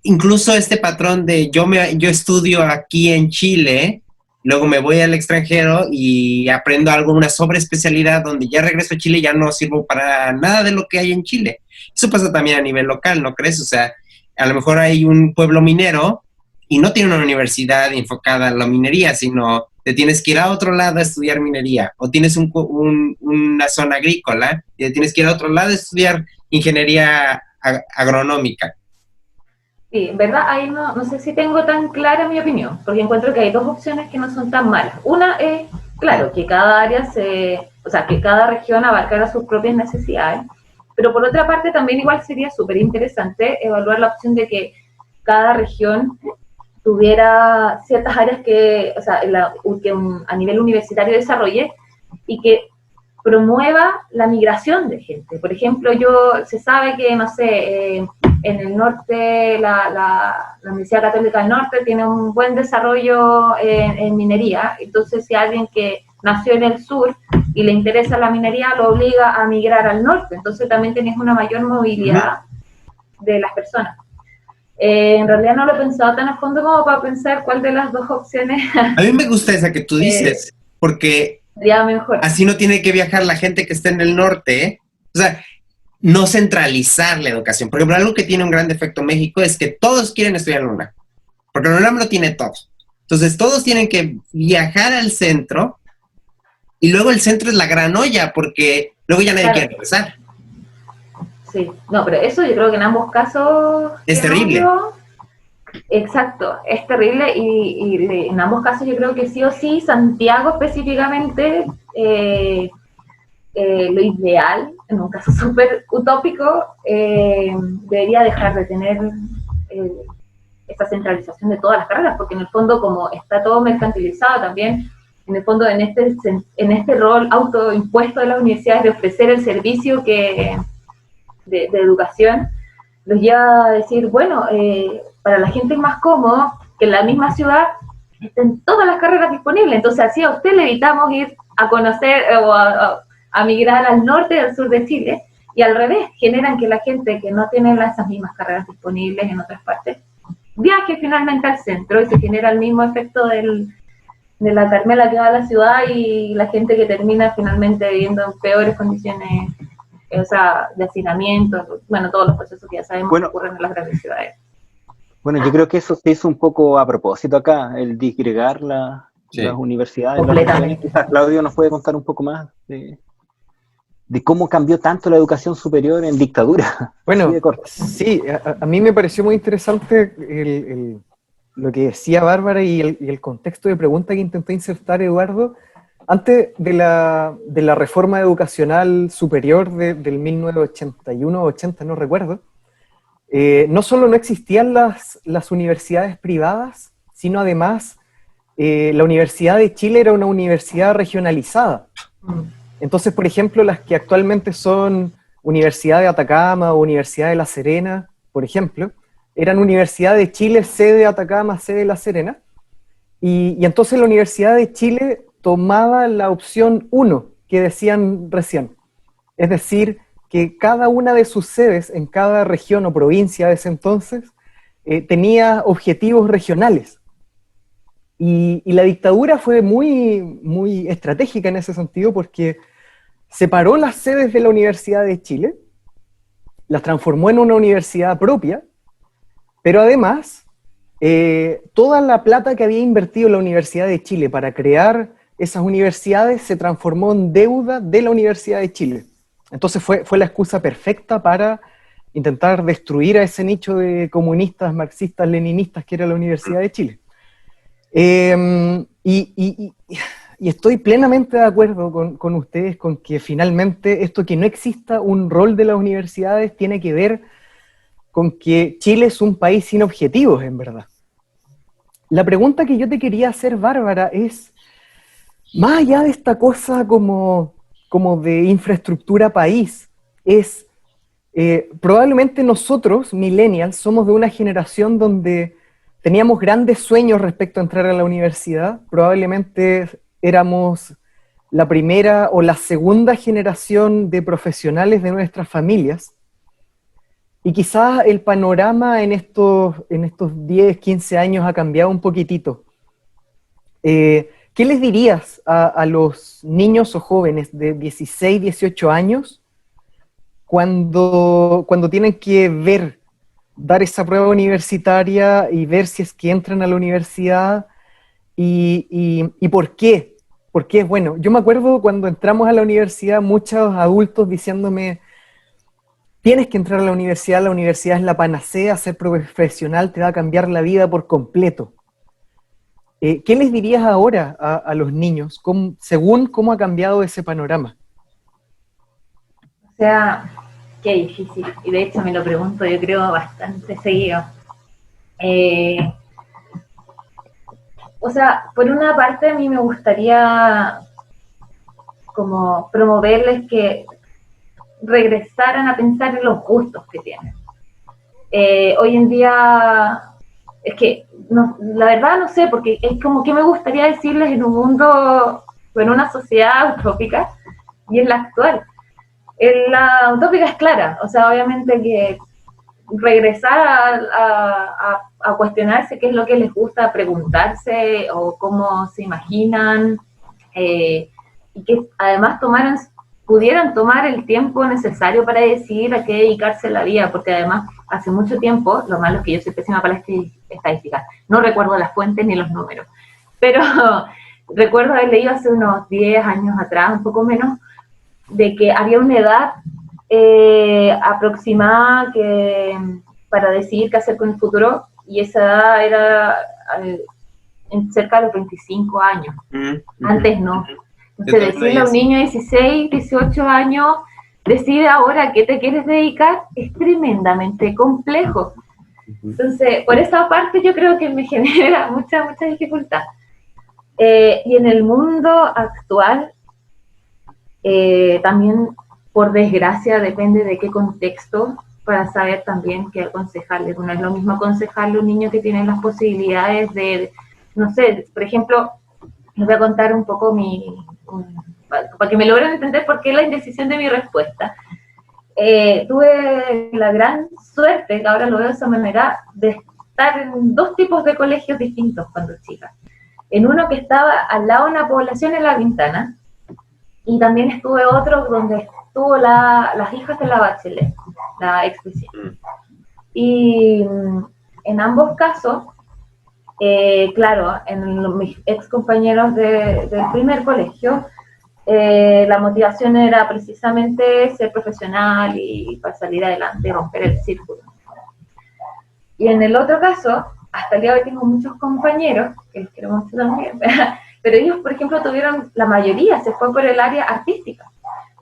incluso este patrón de yo estudio aquí en Chile, luego me voy al extranjero y aprendo una sobreespecialidad donde ya regreso a Chile y ya no sirvo para nada de lo que hay en Chile. Eso pasa también a nivel local, ¿no crees? O sea, a lo mejor hay un pueblo minero y no tiene una universidad enfocada en la minería, sino te tienes que ir a otro lado a estudiar minería. O tienes una zona agrícola y te tienes que ir a otro lado a estudiar ingeniería agronómica. Sí, en verdad, ahí no sé si tengo tan clara mi opinión, porque encuentro que hay dos opciones que no son tan malas. Una es, claro, que cada área que cada región abarcara sus propias necesidades, pero por otra parte también igual sería súper interesante evaluar la opción de que cada región tuviera ciertas áreas que a nivel universitario desarrolle y que promueva la migración de gente. Por ejemplo, se sabe que, no sé, en el norte, la Universidad Católica del Norte tiene un buen desarrollo en minería, entonces si alguien que nació en el sur y le interesa la minería, lo obliga a migrar al norte, entonces también tenés una mayor movilidad de las personas. En realidad no lo he pensado tan a fondo como para pensar cuál de las dos opciones. A mí me gusta esa que tú dices, porque sería mejor. Así no tiene que viajar la gente que está en el norte, ¿eh? O sea, no centralizar la educación. Por ejemplo, algo que tiene un gran defecto México es que todos quieren estudiar en la UNAM, porque la UNAM lo tiene todo. Entonces, todos tienen que viajar al centro y luego el centro es la gran olla, porque luego ya nadie quiere regresar. Sí, no, pero eso yo creo que en ambos casos... Es terrible. Exacto, es terrible y en ambos casos yo creo que sí o sí, Santiago específicamente, lo ideal, en un caso súper utópico, debería dejar de tener esta centralización de todas las carreras, porque en el fondo como está todo mercantilizado también, en el fondo, en este rol autoimpuesto de las universidades de ofrecer el servicio de educación, los lleva a decir, bueno, para la gente es más cómodo que en la misma ciudad estén todas las carreras disponibles. Entonces, así a usted le evitamos ir a conocer o a migrar al norte y al sur de Chile, y al revés, generan que la gente que no tiene esas mismas carreras disponibles en otras partes viaje finalmente al centro, y se genera el mismo efecto de la Carmela que va a la ciudad y la gente que termina finalmente viviendo en peores condiciones, o sea, de hacinamiento, bueno, todos los procesos que ya sabemos que ocurren en las grandes ciudades. Bueno, yo creo que eso se hizo un poco a propósito acá, el disgregar las universidades. Completamente. Quizás Claudio nos puede contar un poco más de cómo cambió tanto la educación superior en dictadura. Bueno, sí, a mí me pareció muy interesante lo que decía Bárbara y el contexto de pregunta que intentó insertar Eduardo. Antes de la reforma educacional superior del 1981 o 80, no recuerdo, no solo no existían las universidades privadas, sino además la Universidad de Chile era una universidad regionalizada. Entonces, por ejemplo, las que actualmente son Universidad de Atacama o Universidad de La Serena, por ejemplo, eran Universidad de Chile, sede de Atacama, sede de La Serena, y entonces la Universidad de Chile tomaba la opción 1 que decían recién, es decir, que cada una de sus sedes en cada región o provincia de ese entonces tenía objetivos regionales. Y la dictadura fue muy, muy estratégica en ese sentido porque separó las sedes de la Universidad de Chile, las transformó en una universidad propia, pero además toda la plata que había invertido la Universidad de Chile para crear esas universidades se transformó en deuda de la Universidad de Chile. Entonces fue la excusa perfecta para intentar destruir a ese nicho de comunistas, marxistas, leninistas que era la Universidad de Chile. Y estoy plenamente de acuerdo con ustedes con que finalmente esto que no exista un rol de las universidades tiene que ver con que Chile es un país sin objetivos, en verdad. La pregunta que yo te quería hacer, Bárbara, es, más allá de esta cosa como de infraestructura país, es probablemente nosotros, millennials, somos de una generación donde teníamos grandes sueños respecto a entrar a la universidad, probablemente éramos la primera o la segunda generación de profesionales de nuestras familias, y quizás el panorama en estos 10, 15 años ha cambiado un poquitito. ¿Qué les dirías a los niños o jóvenes de 16, 18 años cuando tienen que dar esa prueba universitaria y ver si es que entran a la universidad y por qué? Porque es bueno. Yo me acuerdo cuando entramos a la universidad, muchos adultos diciéndome, tienes que entrar a la universidad es la panacea, ser profesional te va a cambiar la vida por completo. ¿Qué les dirías ahora a los niños, según cómo ha cambiado ese panorama? O sea, qué difícil, y de hecho me lo pregunto yo creo bastante seguido. O sea, por una parte a mí me gustaría como promoverles que regresaran a pensar en los gustos que tienen. Hoy en día, es que no, la verdad no sé, porque es como que me gustaría decirles en un mundo, en una sociedad utópica, y en la actual. La utópica es clara, o sea, obviamente que regresar a cuestionarse qué es lo que les gusta, preguntarse o cómo se imaginan, y que además pudieran tomar el tiempo necesario para decidir a qué dedicarse la vida, porque además hace mucho tiempo, lo malo es que yo soy pésima para las estadísticas, no recuerdo las fuentes ni los números, pero recuerdo haber leído hace unos 10 años atrás, un poco menos, de que había una edad aproximada para decidir qué hacer con el futuro, y esa edad era cerca de los 25 años. Antes no. Entonces, decirle a un niño de 16, 18 años, decide ahora a qué te quieres dedicar, es tremendamente complejo. Entonces, por esa parte yo creo que me genera mucha dificultad. Y en el mundo actual, también, por desgracia, depende de qué contexto, para saber también qué aconsejarle. No es lo mismo aconsejarle a un niño que tiene las posibilidades de, no sé, por ejemplo, les voy a contar un poco para que me logren entender por qué la indecisión de mi respuesta. Tuve la gran suerte, que ahora lo veo de esa manera, de estar en 2 tipos de colegios distintos cuando chica. En uno que estaba al lado de una población en La Pintana, y también estuve otro donde estuvo las hijas de la Bachelet, la expresidenta. Y en ambos casos, claro, en mis ex compañeros del primer colegio, la motivación era precisamente ser profesional y para salir adelante y romper el círculo. Y en el otro caso, hasta el día de hoy tengo muchos compañeros, que los quiero mucho también, pero ellos, por ejemplo, la mayoría se fue por el área artística.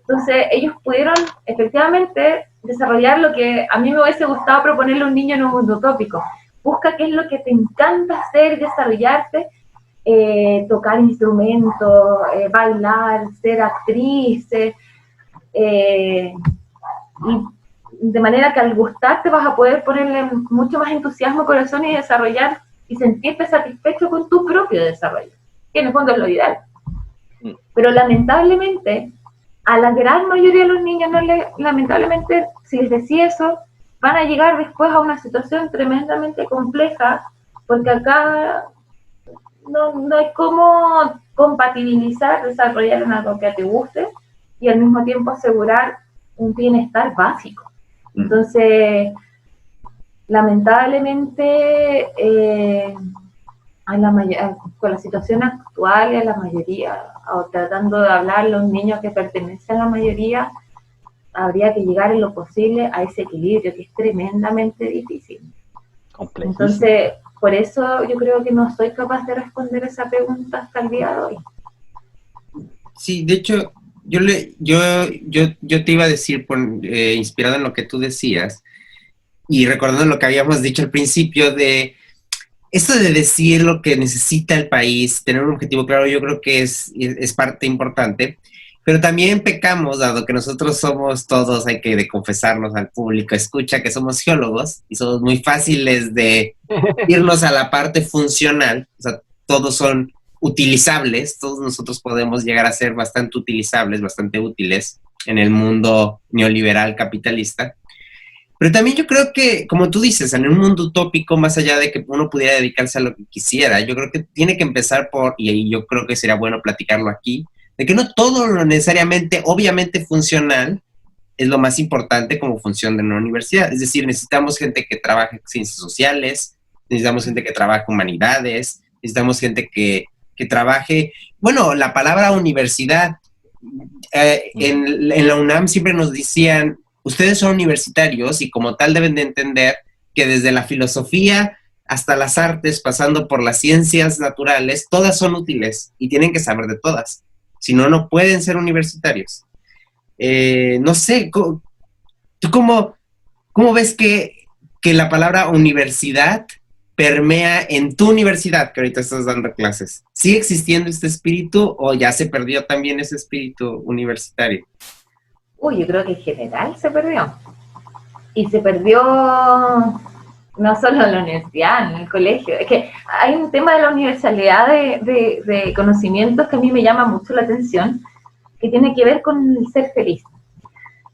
Entonces, ellos pudieron efectivamente desarrollar lo que a mí me hubiese gustado proponerle a un niño en un mundo utópico. Busca qué es lo que te encanta hacer, desarrollarte, tocar instrumentos, bailar, ser actriz, y de manera que al gustarte vas a poder ponerle mucho más entusiasmo, corazón y desarrollar y sentirte satisfecho con tu propio desarrollo, que en el fondo es lo ideal. Pero lamentablemente, a la gran mayoría de los niños, lamentablemente, si les decía eso, van a llegar después a una situación tremendamente compleja, porque acá no hay cómo compatibilizar, desarrollar algo que te guste y al mismo tiempo asegurar un bienestar básico. Entonces, lamentablemente, con la situación actual, a la mayoría, o tratando de hablar a los niños que pertenecen a la mayoría, habría que llegar en lo posible a ese equilibrio, que es tremendamente difícil. Entonces, por eso yo creo que no soy capaz de responder esa pregunta hasta el día de hoy. Sí, de hecho, yo te iba a decir, inspirado en lo que tú decías, y recordando lo que habíamos dicho al principio de esto de decir lo que necesita el país, tener un objetivo claro, yo creo que es parte importante, pero también pecamos, dado que nosotros somos todos, hay que confesarnos al público, escucha que somos geólogos y somos muy fáciles de irnos a la parte funcional, o sea, todos son utilizables, todos nosotros podemos llegar a ser bastante utilizables, bastante útiles en el mundo neoliberal capitalista. Pero también yo creo que, como tú dices, en un mundo utópico, más allá de que uno pudiera dedicarse a lo que quisiera, yo creo que tiene que empezar y yo creo que sería bueno platicarlo aquí, de que no todo lo necesariamente, obviamente funcional, es lo más importante como función de una universidad. Es decir, necesitamos gente que trabaje ciencias sociales, necesitamos gente que trabaje humanidades, necesitamos gente que trabaje, bueno, la palabra universidad, en la UNAM siempre nos decían, ustedes son universitarios y como tal deben de entender que desde la filosofía hasta las artes, pasando por las ciencias naturales, todas son útiles y tienen que saber de todas. Si no, no pueden ser universitarios. No sé, ¿tú cómo ves que la palabra universidad permea en tu universidad, que ahorita estás dando clases? ¿Sigue existiendo este espíritu o ya se perdió también ese espíritu universitario? Yo creo que en general se perdió. Y se perdió no solo en la universidad, en el colegio. Es que hay un tema de la universalidad de conocimientos que a mí me llama mucho la atención, que tiene que ver con el ser feliz.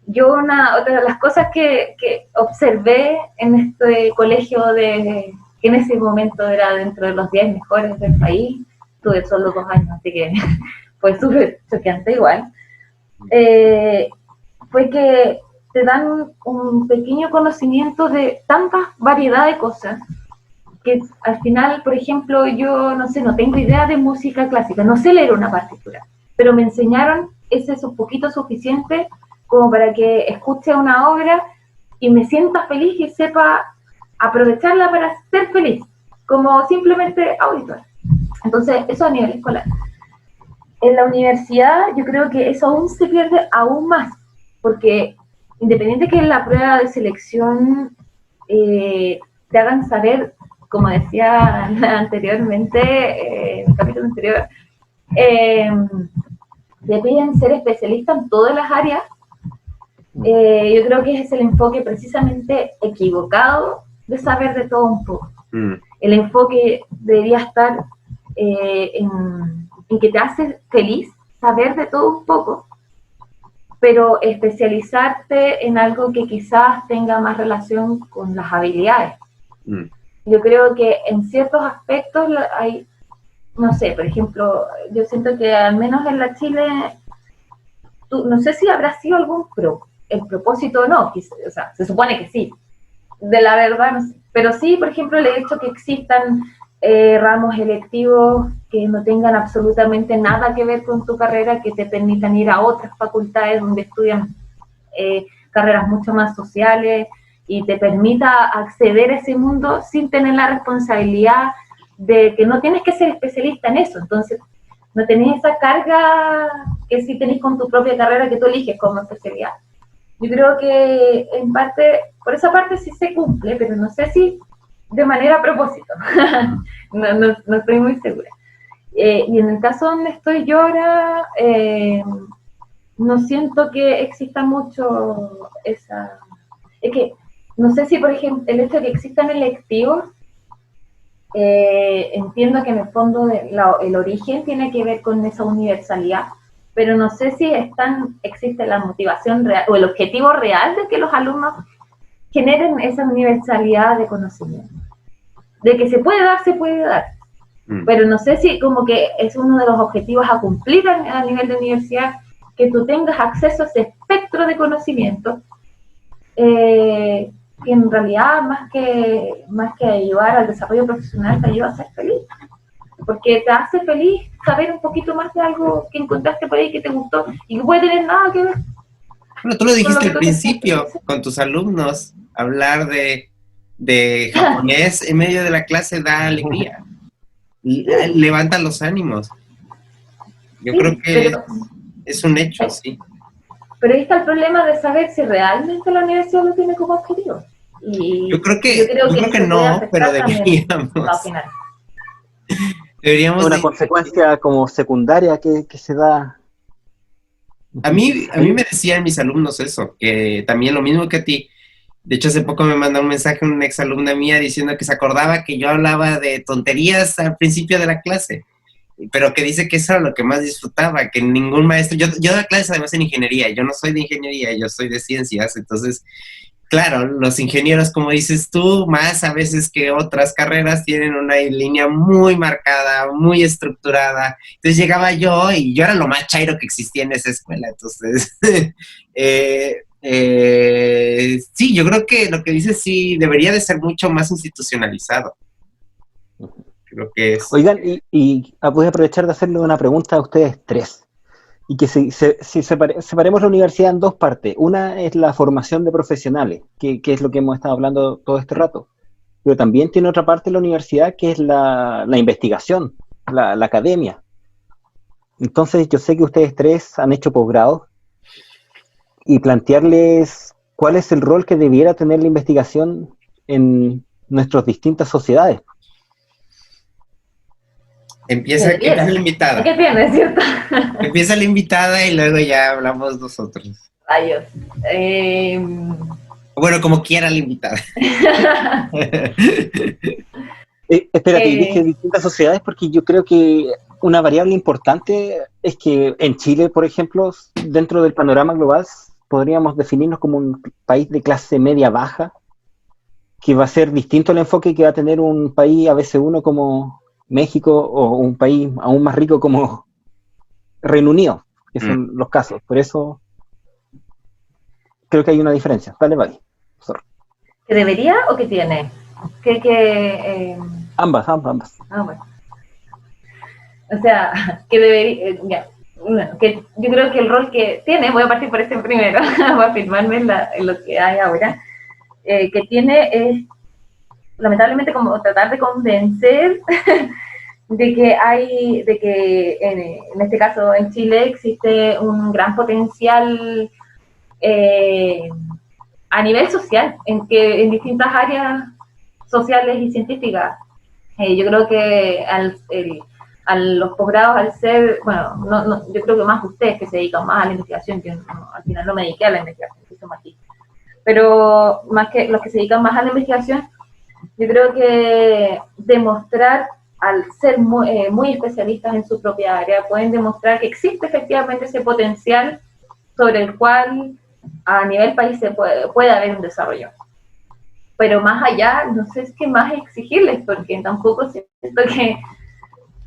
Otra de las cosas que observé en este colegio, que en ese momento era dentro de los 10 mejores del país, tuve solo 2 años, así que fue súper choqueante igual, fue que te dan un pequeño conocimiento de tanta variedad de cosas que al final, por ejemplo, yo no tengo idea de música clásica, no sé leer una partitura, pero me enseñaron ese poquito suficiente como para que escuche una obra y me sienta feliz y sepa aprovecharla para ser feliz, como simplemente auditor. Entonces, eso a nivel escolar. En la universidad yo creo que eso aún se pierde aún más, porque independiente que en la prueba de selección te hagan saber, como decía anteriormente, capítulo anterior, te piden ser especialista en todas las áreas. Yo creo que ese es el enfoque precisamente equivocado de saber de todo un poco. El enfoque debería estar en que te hace feliz saber de todo un poco, pero especializarte en algo que quizás tenga más relación con las habilidades. Yo creo que en ciertos aspectos hay, no sé, por ejemplo, yo siento que al menos en la Chile, no sé si habrá sido el propósito o no, o sea, se supone que sí, de la verdad no sé, pero sí, por ejemplo, el hecho que existan ramos electivos que no tengan absolutamente nada que ver con tu carrera, que te permitan ir a otras facultades donde estudian carreras mucho más sociales y te permita acceder a ese mundo sin tener la responsabilidad de que no tienes que ser especialista en eso. Entonces, no tenés esa carga que sí tenés con tu propia carrera que tú eliges como especialidad. Yo creo que en parte, por esa parte sí se cumple, pero no sé si de manera a propósito. no estoy muy segura. Y en el caso donde estoy yo ahora, no siento que exista mucho esa... Es que, no sé si, por ejemplo, el hecho de que existan electivos, entiendo que en el fondo el origen tiene que ver con esa universalidad, pero no sé si existe la motivación real o el objetivo real de que los alumnos generen esa universalidad de conocimiento. De que se puede dar. Pero no sé si como que es uno de los objetivos a cumplir a nivel de universidad, que tú tengas acceso a ese espectro de conocimiento, que en realidad más que ayudar al desarrollo profesional te ayuda a ser feliz, porque te hace feliz saber un poquito más de algo que encontraste por ahí que te gustó y que puede tener nada que ver. Bueno, tú lo dijiste al principio con tus alumnos, hablar de japonés en medio de la clase da alegría, levanta los ánimos. Yo creo que es un hecho, sí. Pero ahí está el problema de saber si realmente la universidad lo tiene como objetivo. Y yo creo que no, pero deberíamos. Una consecuencia como secundaria que se da. A mí me decían mis alumnos eso, que también lo mismo que a ti. De hecho, hace poco me mandó un mensaje una exalumna mía diciendo que se acordaba que yo hablaba de tonterías al principio de la clase, pero que dice que eso era lo que más disfrutaba, que ningún maestro... Yo doy clases además en ingeniería, yo no soy de ingeniería, yo soy de ciencias, entonces, claro, los ingenieros, como dices tú, más a veces que otras carreras, tienen una línea muy marcada, muy estructurada. Entonces llegaba yo y yo era lo más chairo que existía en esa escuela, entonces... sí, yo creo que lo que dices sí debería de ser mucho más institucionalizado. Creo que es... Oigan, y voy a aprovechar de hacerle una pregunta a ustedes tres. Y que si separemos la universidad en dos partes. Una es la formación de profesionales, que es lo que hemos estado hablando todo este rato. Pero también tiene otra parte de la universidad que es la investigación, la academia. Entonces yo sé que ustedes tres han hecho posgrado y plantearles cuál es el rol que debiera tener la investigación en nuestras distintas sociedades. Empieza la invitada. ¿Qué tienes, cierto? Empieza la invitada y luego ya hablamos nosotros. Adiós. Bueno, como quiera la invitada. Espérate, dije distintas sociedades porque yo creo que una variable importante es que en Chile, por ejemplo, dentro del panorama global, podríamos definirnos como un país de clase media-baja, que va a ser distinto el enfoque que va a tener un país ABC1 como México o un país aún más rico como Reino Unido, que son los casos. Por eso creo que hay una diferencia. Dale, vale. ¿Que debería o que tiene? Ambas. Ah, bueno. O sea, que debería... Bueno, que yo creo que el rol que tiene, voy a partir por este primero, voy a afirmarme en lo que hay ahora, que tiene es lamentablemente como tratar de convencer de que en este caso en Chile existe un gran potencial a nivel social, en distintas áreas sociales y científicas. Yo creo que a los posgrados, al ser, bueno, yo creo que más ustedes que se dedican más a la investigación, que al final no me dediqué a la investigación, que soy magíster, pero más que los que se dedican más a la investigación, yo creo que demostrar, al ser muy especialistas en su propia área, pueden demostrar que existe efectivamente ese potencial sobre el cual a nivel país puede haber un desarrollo. Pero más allá, no sé qué más exigirles, porque tampoco siento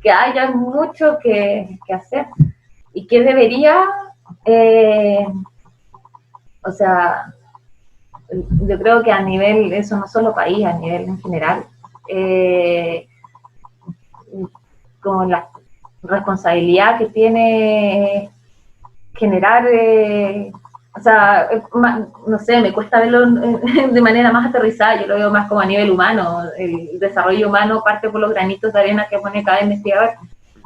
que haya mucho que hacer. Y que debería, o sea, yo creo que a nivel, eso no solo país, a nivel en general, con la responsabilidad que tiene generar, o sea, no sé, me cuesta verlo de manera más aterrizada, yo lo veo más como a nivel humano, el desarrollo humano parte por los granitos de arena que pone cada investigador,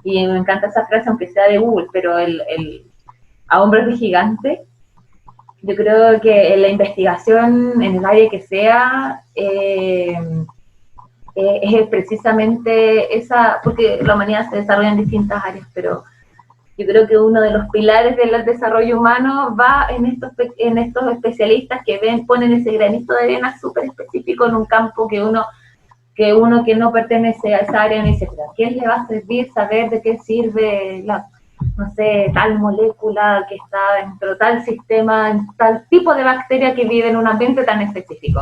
y me encanta esa frase, aunque sea de Google, pero a hombros de gigante, yo creo que la investigación en el área que sea, es precisamente esa, porque la humanidad se desarrolla en distintas áreas, pero yo creo que uno de los pilares del desarrollo humano va en estos especialistas que ponen ese granito de arena súper específico en un campo que uno que no pertenece a esa área no dice, pero ¿a quién le va a servir saber de qué sirve no sé, tal molécula que está dentro de tal sistema, en tal tipo de bacteria que vive en un ambiente tan específico?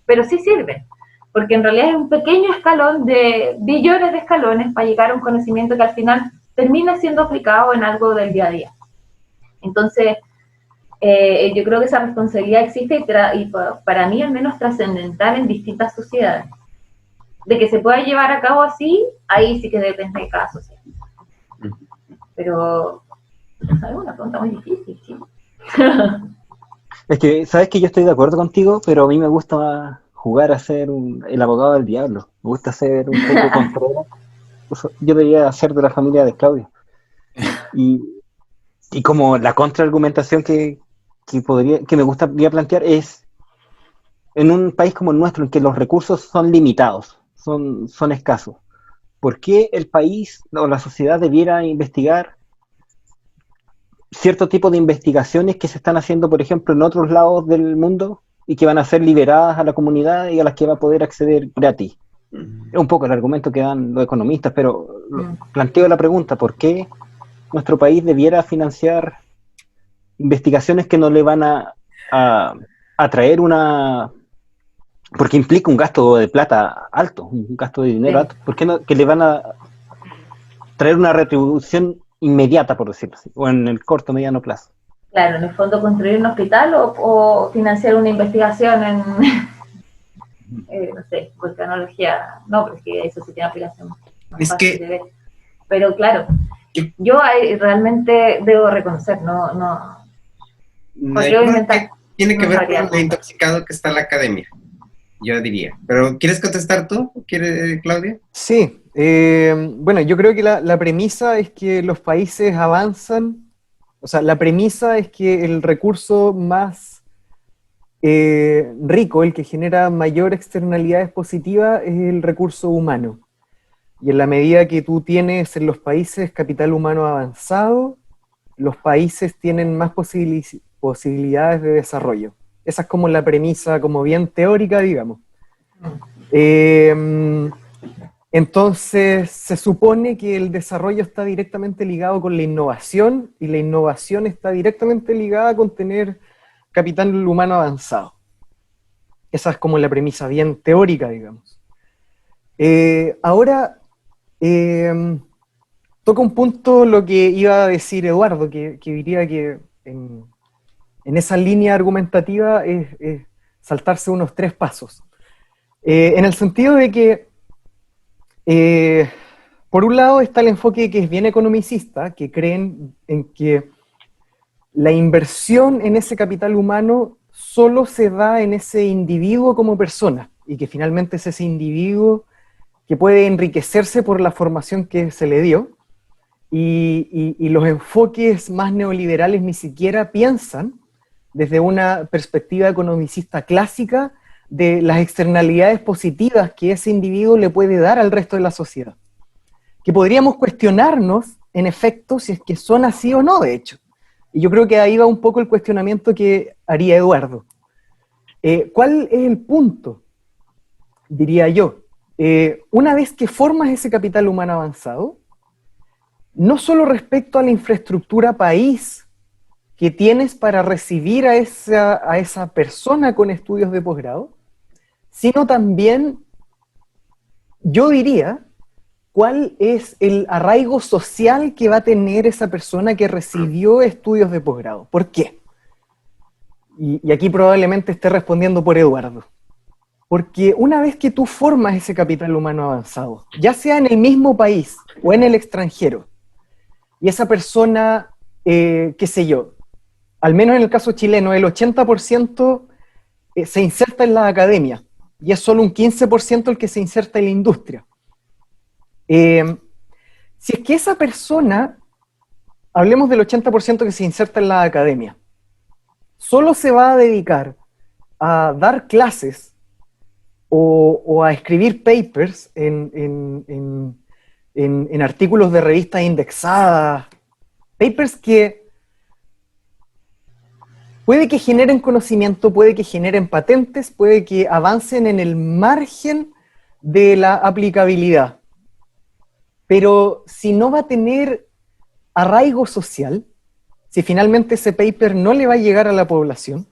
Pero sí sirve, porque en realidad es un pequeño escalón de billones de escalones para llegar a un conocimiento que al final termina siendo aplicado en algo del día a día. Entonces, yo creo que esa responsabilidad existe y para mí al menos trascendental en distintas sociedades. De que se pueda llevar a cabo así, ahí sí que depende de cada sociedad. Pero es una pregunta muy difícil, ¿sí? Es que, sabes que yo estoy de acuerdo contigo, pero a mí me gusta jugar a ser el abogado del diablo. Me gusta ser un poco controlado. Yo debería ser de la familia de Claudio. Y como la contraargumentación que me gustaría plantear es, en un país como el nuestro, en que los recursos son limitados, son escasos, ¿por qué el país o la sociedad debiera investigar cierto tipo de investigaciones que se están haciendo, por ejemplo, en otros lados del mundo y que van a ser liberadas a la comunidad y a las que va a poder acceder gratis? Es un poco el argumento que dan los economistas, pero planteo la pregunta, ¿por qué nuestro país debiera financiar investigaciones que no le van a traer porque implica un gasto de plata alto, un gasto de dinero alto? ¿Por qué no que le van a traer una retribución inmediata, por decirlo así, o en el corto, mediano plazo? Claro, en el fondo construir un hospital o financiar una investigación en, no sé, volcanología, no, pero es que eso sí tiene aplicación más es fácil que, de ver. Pero claro, yo realmente debo reconocer, porque yo creo inventar, que tiene que no ver sabría con lo intoxicado que está la academia, yo diría. Pero, ¿quieres contestar tú? ¿Quiere, Claudia? Sí, bueno, yo creo que la premisa es que los países avanzan, o sea, la premisa es que el recurso más rico, el que genera mayor externalidades positivas, es el recurso humano. Y en la medida que tú tienes en los países capital humano avanzado, los países tienen más posibilidades de desarrollo. Esa es como la premisa, como bien teórica, digamos. Entonces, se supone que el desarrollo está directamente ligado con la innovación, y la innovación está directamente ligada con tener capital humano avanzado. Esa es como la premisa bien teórica, digamos. Ahora, toca un punto lo que iba a decir Eduardo, que diría que en esa línea argumentativa es saltarse unos 3 pasos. En el sentido de que, por un lado está el enfoque que es bien economicista, que creen en que la inversión en ese capital humano solo se da en ese individuo como persona, y que finalmente es ese individuo que puede enriquecerse por la formación que se le dio, y los enfoques más neoliberales ni siquiera piensan desde una perspectiva economicista clásica de las externalidades positivas que ese individuo le puede dar al resto de la sociedad. que podríamos cuestionarnos, en efecto, si es que son así o no, de hecho. Y yo creo que ahí va un poco el cuestionamiento que haría Eduardo. ¿Cuál es el punto? Diría yo. Una vez que formas ese capital humano avanzado, no solo respecto a la infraestructura país que tienes para recibir a esa persona con estudios de posgrado, sino también, yo diría, cuál es el arraigo social que va a tener esa persona que recibió estudios de posgrado. ¿Por qué? Y aquí probablemente esté respondiendo por Eduardo. Porque una vez que tú formas ese capital humano avanzado, ya sea en el mismo país o en el extranjero, y esa persona, qué sé yo, al menos en el caso chileno, el 80% se inserta en la academia, y es solo un 15% el que se inserta en la industria. Si es que esa persona, hablemos del 80% que se inserta en la academia, solo se va a dedicar a dar clases o a escribir papers en artículos de revistas indexadas, papers que puede que generen conocimiento, puede que generen patentes, puede que avancen en el margen de la aplicabilidad. Pero si no va a tener arraigo social, si finalmente ese paper no le va a llegar a la población,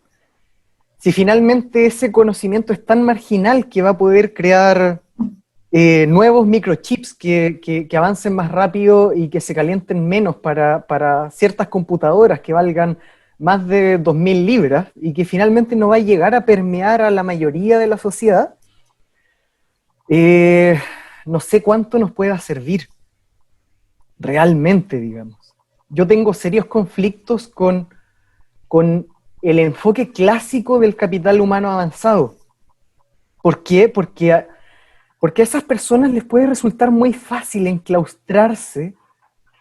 si finalmente ese conocimiento es tan marginal que va a poder crear nuevos microchips que avancen más rápido y que se calienten menos para ciertas computadoras que valgan más de 2.000 libras y que finalmente no va a llegar a permear a la mayoría de la sociedad, no sé cuánto nos pueda servir realmente, digamos. Yo tengo serios conflictos con el enfoque clásico del capital humano avanzado. ¿Por qué? Porque a esas personas les puede resultar muy fácil enclaustrarse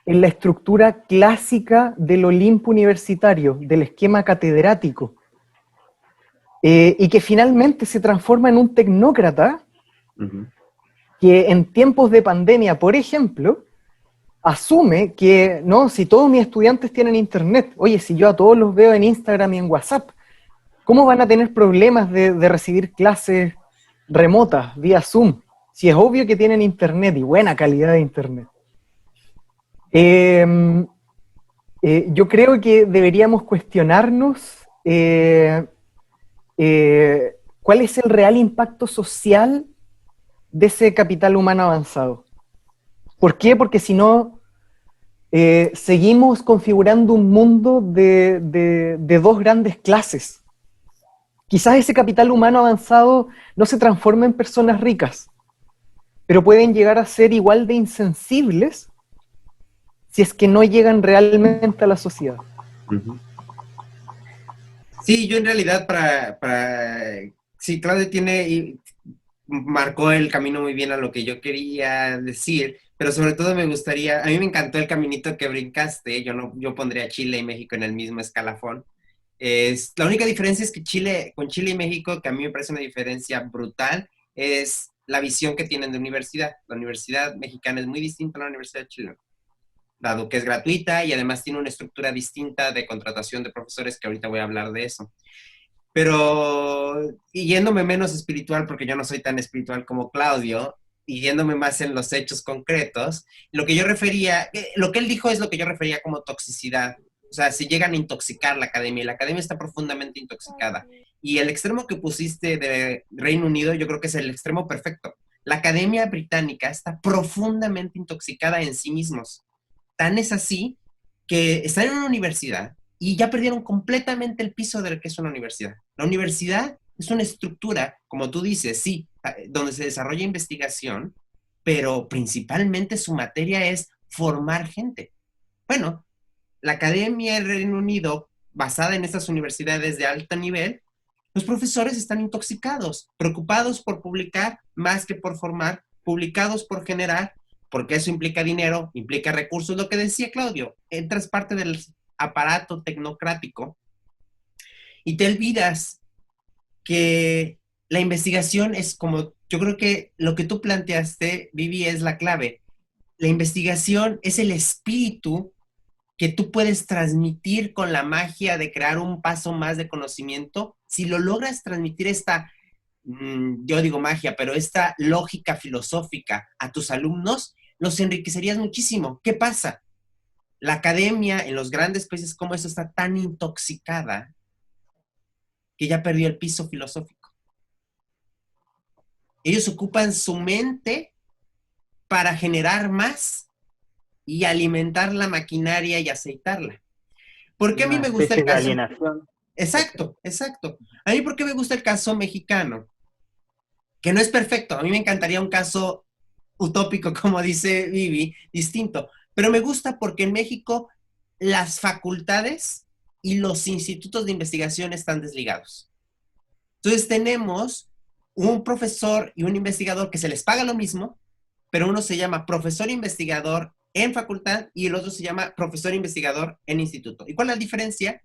en la estructura clásica del Olimpo universitario, del esquema catedrático, y que finalmente se transforma en un tecnócrata que en tiempos de pandemia, por ejemplo, asume que, no, si todos mis estudiantes tienen internet, oye, si yo a todos los veo en Instagram y en WhatsApp, ¿cómo van a tener problemas de recibir clases remotas, vía Zoom? Si es obvio que tienen internet y buena calidad de internet. Yo creo que deberíamos cuestionarnos cuál es el real impacto social de ese capital humano avanzado. ¿Por qué? Porque si no, seguimos configurando un mundo de dos grandes clases. Quizás ese capital humano avanzado no se transforme en personas ricas, pero pueden llegar a ser igual de insensibles si es que no llegan realmente a la sociedad. Sí, yo en realidad sí, Claudio marcó el camino muy bien a lo que yo quería decir, pero sobre todo me gustaría, a mí me encantó el caminito que brincaste, yo pondría Chile y México en el mismo escalafón. La única diferencia es que con Chile y México, que a mí me parece una diferencia brutal, es la visión que tienen de universidad. La universidad mexicana es muy distinta a la universidad chilena, dado que es gratuita y además tiene una estructura distinta de contratación de profesores, que ahorita voy a hablar de eso. Pero, y yéndome menos espiritual, porque yo no soy tan espiritual como Claudio, y yéndome más en los hechos concretos, lo que él dijo es lo que yo refería como toxicidad. O sea, si llegan a intoxicar la academia, y la academia está profundamente intoxicada. Y el extremo que pusiste de Reino Unido, yo creo que es el extremo perfecto. La academia británica está profundamente intoxicada en sí mismos. Tan es así que están en una universidad y ya perdieron completamente el piso de lo que es una universidad. La universidad es una estructura, como tú dices, sí, donde se desarrolla investigación, pero principalmente su materia es formar gente. Bueno, la academia del Reino Unido, basada en estas universidades de alto nivel, los profesores están intoxicados, preocupados por publicar más que por formar, publicados por generar, porque eso implica dinero, implica recursos, lo que decía Claudio, entras parte del aparato tecnocrático y te olvidas que la investigación es como, yo creo que lo que tú planteaste, Vivi, es la clave. la investigación es el espíritu que tú puedes transmitir con la magia de crear un paso más de conocimiento. Si lo logras transmitir esta, yo digo magia, pero esta lógica filosófica a tus alumnos, los enriquecerías muchísimo. ¿Qué pasa? La academia en los grandes países como eso está tan intoxicada que ya perdió el piso filosófico. Ellos ocupan su mente para generar más y alimentar la maquinaria y aceitarla. ¿Por qué a mí me gusta el de caso? alienación. Exacto, exacto. A mí, ¿por qué me gusta el caso mexicano? Que no es perfecto. A mí me encantaría un caso utópico, como dice Vivi, distinto. Pero me gusta porque en México las facultades y los institutos de investigación están desligados. Entonces tenemos un profesor y un investigador que se les paga lo mismo, pero uno se llama profesor investigador en facultad y el otro se llama profesor investigador en instituto. ¿Y cuál es la diferencia?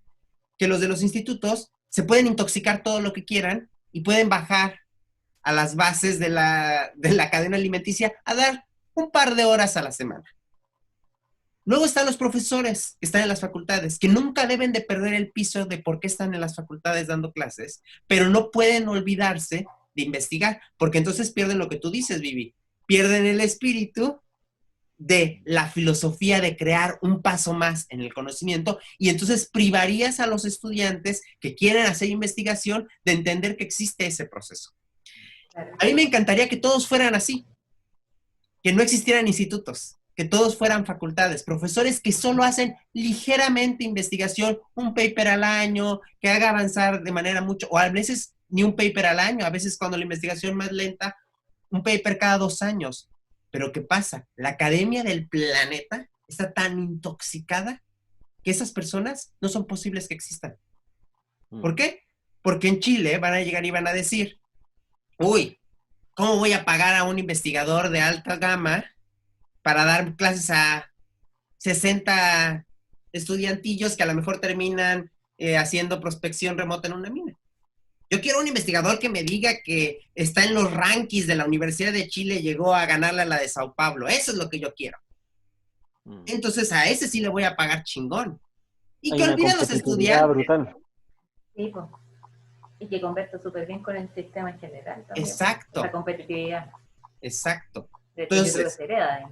Que los de los institutos se pueden intoxicar todo lo que quieran y pueden bajar a las bases de la cadena alimenticia a dar un par de horas a la semana. Luego están los profesores que están en las facultades, que nunca deben de perder el piso de por qué están en las facultades dando clases, pero no pueden olvidarse de investigar, porque entonces pierden lo que tú dices, Vivi, pierden el espíritu de la filosofía de crear un paso más en el conocimiento y entonces privarías a los estudiantes que quieren hacer investigación de entender que existe ese proceso. Claro. A mí me encantaría que todos fueran así, que no existieran institutos, que todos fueran facultades, profesores que solo hacen ligeramente investigación, un paper al año, que haga avanzar de manera mucho, o a veces ni un paper al año, a veces cuando la investigación más lenta, un paper cada 2 años. Pero ¿qué pasa? La academia del planeta está tan intoxicada que esas personas no son posibles que existan. ¿Por qué? Porque en Chile van a llegar y van a decir, uy, ¿cómo voy a pagar a un investigador de alta gama para dar clases a 60 estudiantillos que a lo mejor terminan haciendo prospección remota en una mina? Yo quiero un investigador que me diga que está en los rankings de la Universidad de Chile, llegó a ganarle a la de Sao Paulo. Eso es lo que yo quiero. Entonces a ese sí le voy a pagar chingón. Y que olvide a los estudiantes. Brutal. Sí, pues. Y que conversa súper bien con el sistema en general también. Exacto. La competitividad. Exacto. De hecho, yo creo que Entonces, se hereda.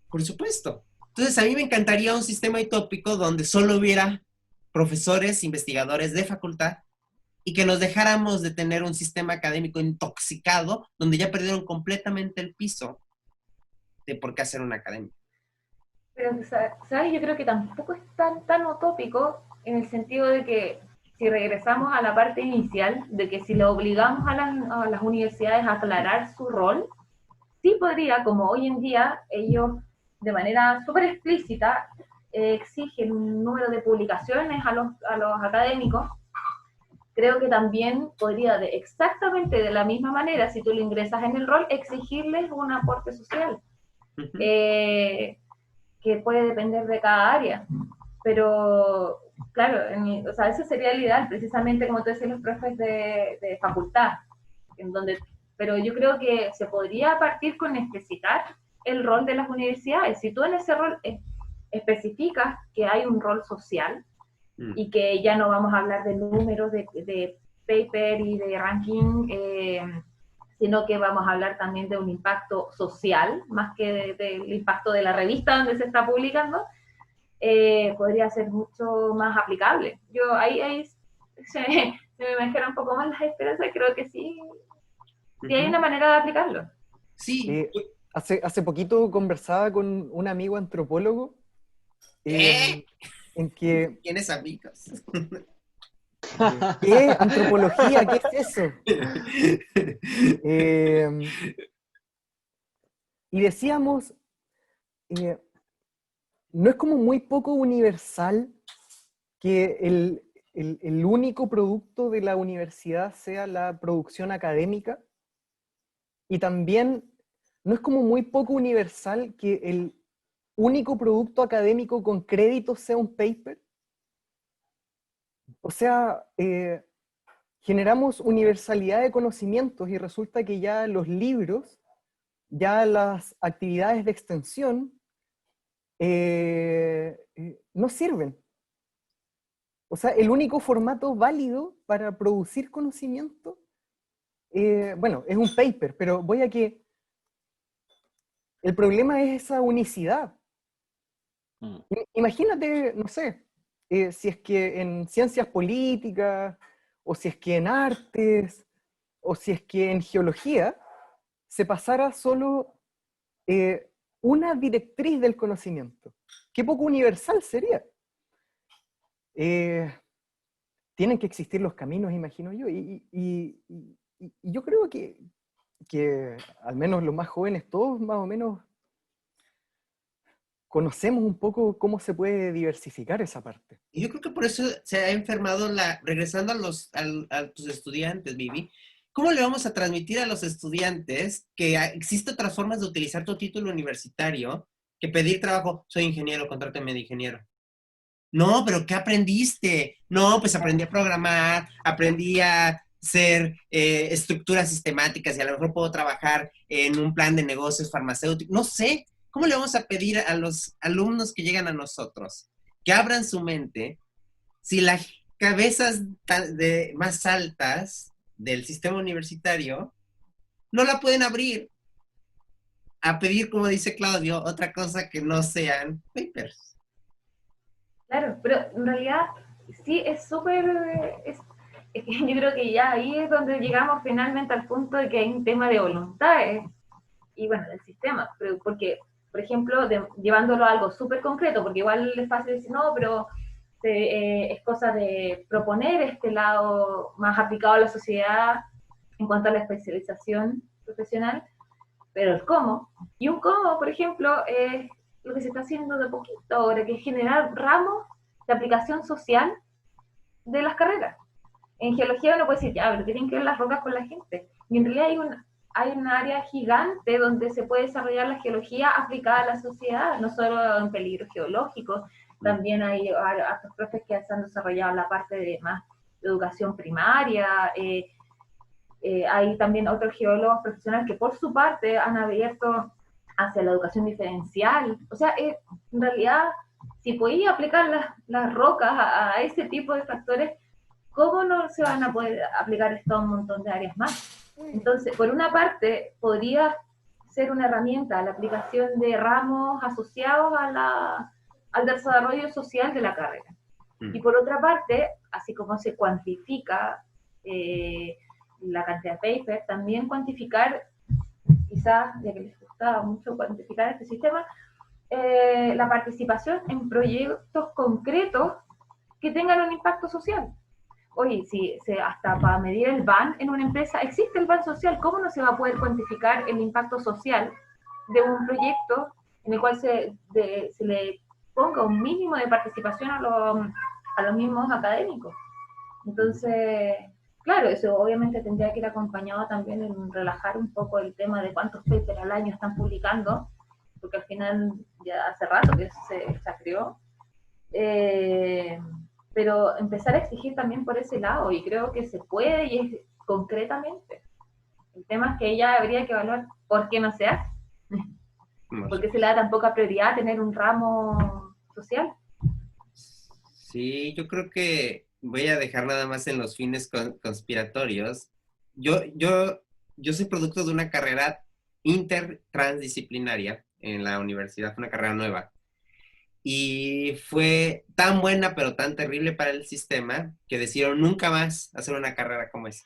por supuesto. Entonces a mí me encantaría un sistema utópico donde solo hubiera profesores, investigadores de facultad y que nos dejáramos de tener un sistema académico intoxicado donde ya perdieron completamente el piso de por qué hacer una academia. Pero, ¿sabes? Yo creo que tampoco es tan utópico en el sentido de que si regresamos a la parte inicial, de que si le obligamos a las universidades a aclarar su rol, sí podría, como hoy en día, ellos de manera súper explícita exigen un número de publicaciones a los académicos. Creo que también podría, exactamente de la misma manera, si tú le ingresas en el rol, exigirles un aporte social, que puede depender de cada área. Pero, claro, o sea, ese sería el ideal, precisamente como tú decías, los profes de facultad, en donde, pero yo creo que se podría partir con explicitar el rol de las universidades. Si tú en ese rol especificas que hay un rol social, y que ya no vamos a hablar de números de paper y de ranking, sino que vamos a hablar también de un impacto social, más que del impacto de la revista donde se está publicando, podría ser mucho más aplicable. Yo ahí se me mejoran un poco más las esperanzas, creo que sí hay una manera de aplicarlo. Sí. Hace poquito conversaba con un amigo antropólogo en que... ¿Tienes amigos? ¿Qué? ¿Antropología? ¿Qué es eso? Y decíamos, ¿no es como muy poco universal que el único producto de la universidad sea la producción académica? Y también, ¿no es como muy poco universal que el único producto académico con crédito sea un paper? O sea, generamos universalidad de conocimientos y resulta que ya los libros, ya las actividades de extensión, no sirven. O sea, el único formato válido para producir conocimiento, bueno, es un paper, pero voy a que el problema es esa unicidad. Imagínate, no sé, si es que en ciencias políticas, o si es que en artes, o si es que en geología, se pasara solo una directriz del conocimiento. Qué poco universal sería. Tienen que existir los caminos, imagino yo, y yo creo que al menos los más jóvenes, todos más o menos conocemos un poco cómo se puede diversificar esa parte. Y yo creo que por eso se ha enfermado regresando a tus estudiantes, Vivi. ¿Cómo le vamos a transmitir a los estudiantes que existen otras formas de utilizar tu título universitario que pedir trabajo? Soy ingeniero, contrátame de ingeniero. No, pero ¿qué aprendiste? No, pues aprendí a programar, aprendí a hacer estructuras sistemáticas y a lo mejor puedo trabajar en un plan de negocios farmacéuticos. No sé, ¿cómo le vamos a pedir a los alumnos que llegan a nosotros que abran su mente si las cabezas más altas del sistema universitario no la pueden abrir a pedir, como dice Claudio, otra cosa que no sean papers? Claro, pero en realidad sí es súper, es que yo creo que ya ahí es donde llegamos finalmente al punto de que hay un tema de voluntades y bueno, del sistema, pero porque, por ejemplo, llevándolo a algo súper concreto, porque igual es fácil decir, no, pero es cosa de proponer este lado más aplicado a la sociedad en cuanto a la especialización profesional, pero el cómo, y un cómo, por ejemplo, es lo que se está haciendo de poquito ahora, que es generar ramos de aplicación social de las carreras. En geología uno puede decir, ya, pero tienen que ver las rocas con la gente. Y en realidad hay un área gigante donde se puede desarrollar la geología aplicada a la sociedad, no solo en peligros geológicos, también hay otros profes que se han desarrollado la parte de más de educación primaria, hay también otros geólogos profesionales que por su parte han abierto hacia la educación diferencial. O sea, en realidad, si podía aplicar las rocas a ese tipo de factores, ¿cómo no se van a poder aplicar esto a un montón de áreas más? Entonces, por una parte, podría ser una herramienta la aplicación de ramos asociados al desarrollo social de la carrera. Y por otra parte, así como se cuantifica la cantidad de paper, también cuantificar, quizás, ya que les gustaba mucho cuantificar este sistema, la participación en proyectos concretos que tengan un impacto social. Oye, si hasta para medir el BAN en una empresa, existe el BAN social, ¿cómo no se va a poder cuantificar el impacto social de un proyecto en el cual se le ponga un mínimo de participación a los mismos académicos? Entonces, claro, eso obviamente tendría que ir acompañado también en relajar un poco el tema de cuántos papers al año están publicando, porque al final ya hace rato que se creó. Pero empezar a exigir también por ese lado, y creo que se puede, y es concretamente. El tema es que ella habría que evaluar por qué no se hace. ¿Por qué se le da tan poca prioridad a tener un ramo social? Sí, yo creo que voy a dejar nada más en los fines conspiratorios. Yo soy producto de una carrera intertransdisciplinaria en la universidad, una carrera nueva. Y fue tan buena, pero tan terrible para el sistema, que decidieron nunca más hacer una carrera como esa.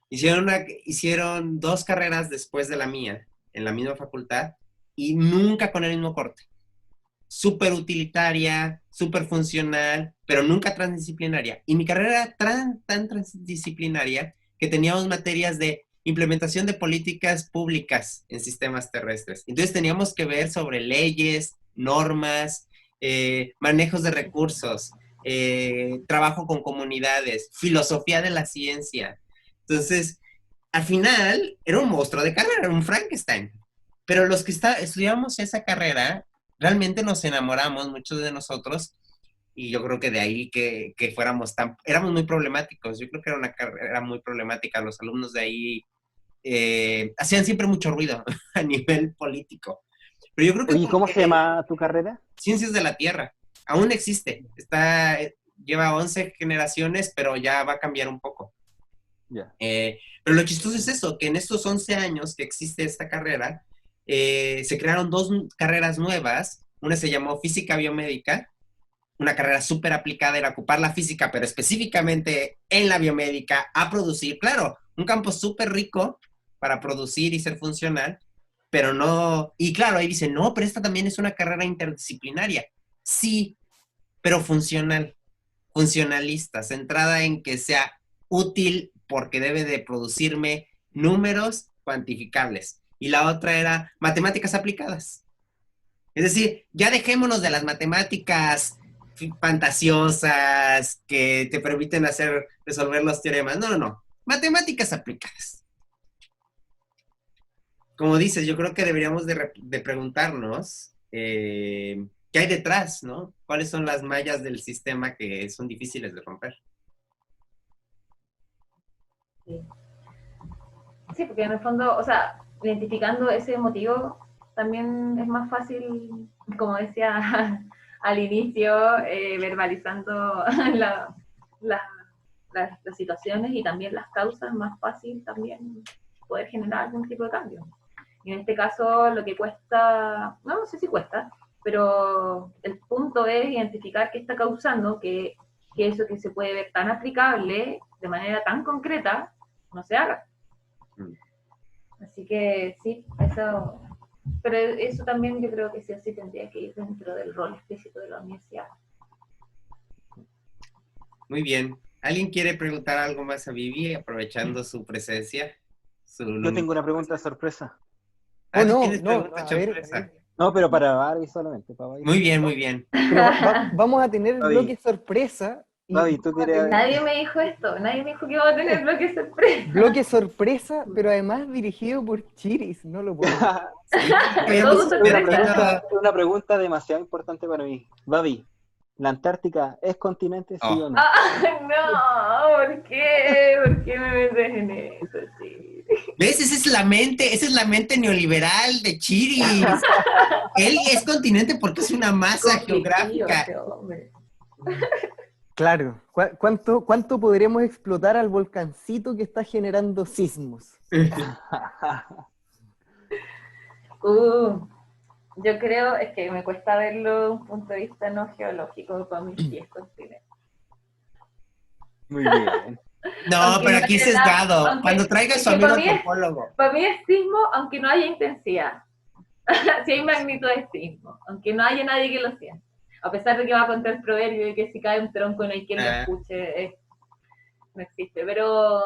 Hicieron 2 carreras después de la mía, en la misma facultad, y nunca con el mismo corte. Súper utilitaria, súper funcional, pero nunca transdisciplinaria. Y mi carrera era tan transdisciplinaria que teníamos materias de implementación de políticas públicas en sistemas terrestres. Entonces teníamos que ver sobre leyes, normas, manejos de recursos, trabajo con comunidades, filosofía de la ciencia. Entonces, al final, era un monstruo de carrera, era un Frankenstein. Pero los que estudiamos esa carrera, realmente nos enamoramos, muchos de nosotros, y yo creo que de ahí que éramos muy problemáticos. Yo creo que era una carrera muy problemática. Los alumnos de ahí hacían siempre mucho ruido a nivel político. Pero yo creo que Oye, ¿cómo porque se llama tu carrera? Ciencias de la Tierra aún existe. Lleva 11 generaciones, pero ya va a cambiar un poco. Ya. Pero lo chistoso es eso, que en estos 11 años que existe esta carrera, se crearon dos carreras nuevas. Una se llamó Física Biomédica, una carrera súper aplicada, era ocupar la física, pero específicamente en la biomédica, a producir. Claro, un campo súper rico para producir y ser funcional, pero no... Y claro, ahí dicen, no, pero esta también es una carrera interdisciplinaria. Sí, pero funcional, funcionalista, centrada en que sea útil porque debe de producirme números cuantificables. Y la otra era matemáticas aplicadas. Es decir, ya dejémonos de las matemáticas fantasiosas que te permiten resolver los teoremas. No, no, no. Matemáticas aplicadas. Como dices, yo creo que deberíamos de preguntarnos qué hay detrás, ¿no? ¿Cuáles son las mallas del sistema que son difíciles de romper? Sí. Sí, porque en el fondo, o sea, identificando ese motivo también es más fácil, como decía al inicio, verbalizando las situaciones y también las causas, más fácil también poder generar algún tipo de cambio. Y en este caso lo que cuesta, no sé si cuesta, pero el punto es identificar qué está causando que eso que se puede ver tan aplicable de manera tan concreta no se haga. Así que sí, eso, pero eso también yo creo que sí o sí tendría que ir dentro del rol explícito de la universidad. Muy bien. ¿Alguien quiere preguntar algo más a Vivi, aprovechando su presencia? Yo tengo una pregunta de sorpresa. Ah, no, ¿tienes no, pregunta a ver, sorpresa? No, pero para Barbie solamente. Para Barbie. Muy bien, muy bien. pero vamos a tener el Babi. bloque sorpresa. Y Babi, ¿tú quieres...? Nadie me dijo esto, nadie me dijo que iba a tener bloque sorpresa. bloque sorpresa, pero además dirigido por Chiris, no lo puedo. Habíamos Todo esperado- Una pregunta demasiado importante para mí. Babi, ¿la Antártica es continente, sí o no? No, ¿por qué? ¿Por qué me metes en eso? Sí. ¿Ves? Esa es la mente neoliberal de Chiris. Él es continente porque es una masa geográfica. Ese hombre. Claro, ¿cuánto podremos explotar al volcancito que está generando sismos? Yo creo, es que me cuesta verlo desde un punto de vista no geológico, para mí sí es continente. Muy bien. No, Aunque pero no aquí es haya nada, sesgado. aunque- Cuando traiga a es su que amigo para mí es- antropólogo. Para mí es sismo, aunque no haya intensidad. Si hay magnitud de sismo, aunque no haya nadie que lo sienta. A pesar de que va a contar el proverbio de que si cae un tronco no hay quien lo escuche, no existe. Pero,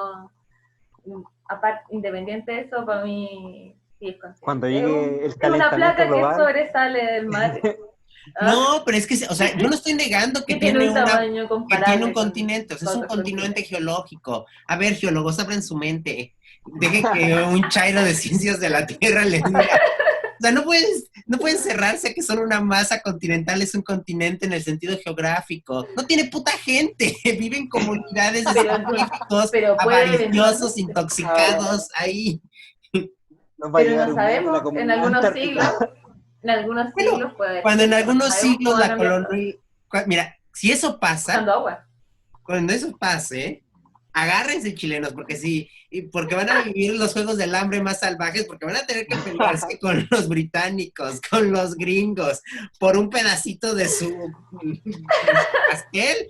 aparte, independiente de eso, para mí sí es consciente. Cuando llegue el Es una placa calentamiento que global. sobresale del mar. No, pero es que, o sea, yo no estoy negando que Que tiene un tamaño que comparable. tiene un con continente, o sea, es un otros continente geológico. A ver, geólogos, abran su mente. Dejen que un chairo de ciencias de la Tierra les diga. O sea, no pueden cerrarse a que solo una masa continental es un continente en el sentido geográfico. No tiene puta gente. Viven comunidades de Pero- científicos pero puede avariciosos, eventualmente. intoxicados ahí. Nos va a Pero llegar no un día de la sabemos, en comunidad algunos antártica. siglos, en algunos Bueno, siglos puede. Cuando en algunos no sabemos siglos cómo la van a cambiar colonia... Mira, si eso pasa, usando agua. cuando eso pase, agárrense chilenos, porque sí, porque van a vivir los juegos del hambre más salvajes, porque van a tener que pelearse con los británicos, con los gringos, por un pedacito de su pastel.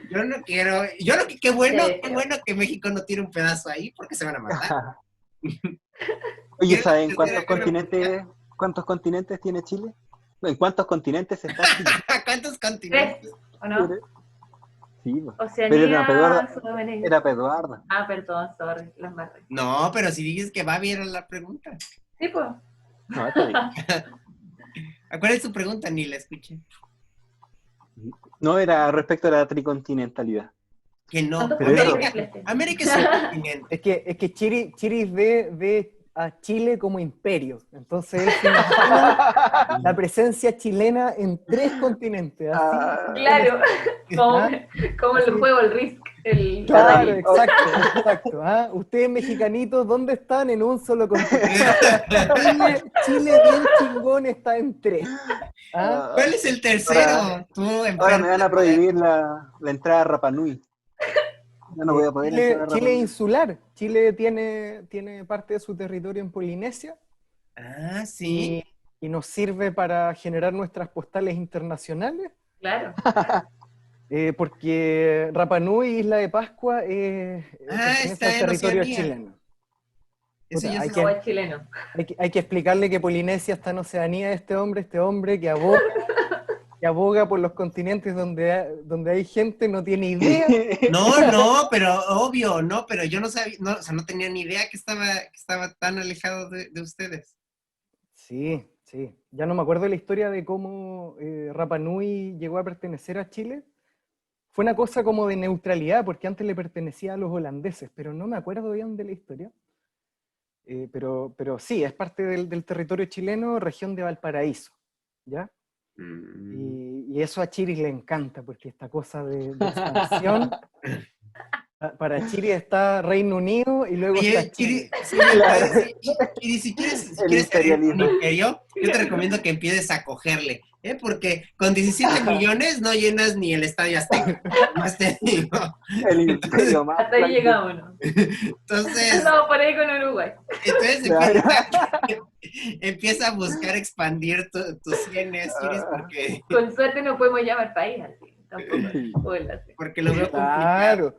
Yo no quiero, qué bueno que México no tiene un pedazo ahí, porque se van a matar. Oye, ¿Qué- ¿saben qué- cuántos continentes tiene Chile? ¿En cuántos continentes está Chile? ¿Cuántos ¿Tres? continentes? ¿O no? Sí, pues. Pero Oceanía, era Sudamérica. Era Pedroardo. Ah, perdón, sorry, las marcas. No, pero si dices que va bien a la pregunta. Sí, pues. No, está bien. ¿Cuál es tu pregunta? Ni la escuché. No, era respecto a la tricontinentalidad. Que no. ¿Cuántos pero puntos eso- triples? América es un continente. Es que Chiris ve a Chile como imperio. Entonces él se imagina la presencia chilena en 3 continentes. Así. Ah, Claro, como el juego, el Risk. Claro, exacto. ¿Ah? Ustedes mexicanitos, ¿dónde están? En un solo continente. Chile bien chingón está en 3. ¿Ah? ¿Cuál es el tercero? Tú, Ahora me van a prohibir la entrada a Rapa Nui. Yo no voy a poder entrar a Rapa Chile Nui. insular. Chile tiene parte de su territorio en Polinesia Ah, sí. y nos sirve para generar nuestras postales internacionales. Claro. Porque Rapa Nui, Isla de Pascua, pertenece está al en territorio Oceanía. chileno. Eso Puta, yo hay sé. que- No, es chileno. Hay que explicarle que Polinesia está en Oceanía de este hombre que aboga por los continentes donde hay gente, no tiene idea. No, pero obvio, no, pero yo no sabía, no, o sea, no tenía ni idea que estaba tan alejado de ustedes. Sí. Ya no me acuerdo de la historia de cómo Rapa Nui llegó a pertenecer a Chile. Fue una cosa como de neutralidad, porque antes le pertenecía a los holandeses, pero no me acuerdo bien de la historia. Pero sí, es parte del territorio chileno, región de Valparaíso, ¿ya? Y eso a Chiris le encanta, porque esta cosa de expansión, para Chiris está Reino Unido y luego está Oye, Chile. Chiri, sí, me parece, Chiri, si quieres El ser un imperialismo. imperio, yo te recomiendo que empieces a cogerle, ¿eh? Porque con 17 millones no llenas ni el Estadio Azteca, más te digo. El imperio más Hasta ahí blanco. llegamos, ¿no? Entonces, No, por ahí con Uruguay. Claro. empieza a buscar expandir tus sienes, Chiris, Con suerte no podemos llamar país así. Tampoco. porque lo veo complicado. Claro,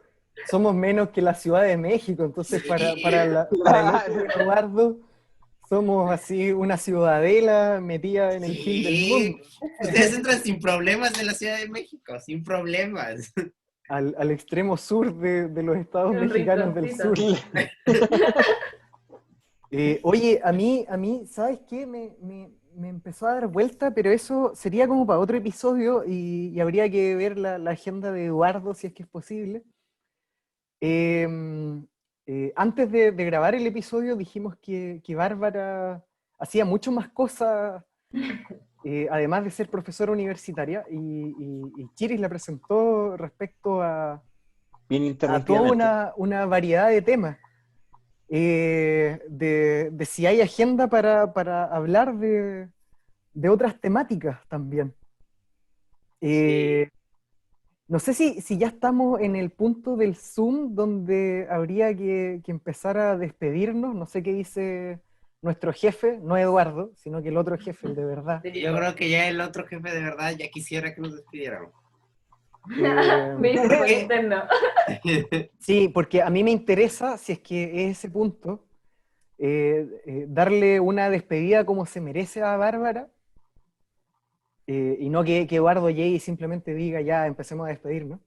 somos menos que la Ciudad de México, entonces Sí. para el ojo de Eduardo somos así una ciudadela metida en el fin del mundo. Ustedes entran sin problemas en la Ciudad de México, sin problemas. Al extremo sur de los estados Un mexicanos del sur. rinconcito. Oye, a mí, ¿sabes qué? Me empezó a dar vuelta, pero eso sería como para otro episodio y habría que ver la agenda de Eduardo, si es que es posible. Antes de grabar el episodio dijimos que Bárbara hacía mucho más cosas, además de ser profesora universitaria, y Chiris la presentó respecto a Bien toda interrumpidamente. una variedad de temas. De si hay agenda para hablar de otras temáticas también. No sé si ya estamos en el punto del Zoom donde habría que empezar a despedirnos. No sé qué dice nuestro jefe, no Eduardo, sino que el otro jefe, el de verdad. Yo creo que ya el otro jefe de verdad ya quisiera que nos despidiéramos. Me dice por interno. Sí, porque a mí me interesa, si es que es ese punto, darle una despedida como se merece a Bárbara, y no que Eduardo llegue y simplemente diga ya empecemos a despedirnos.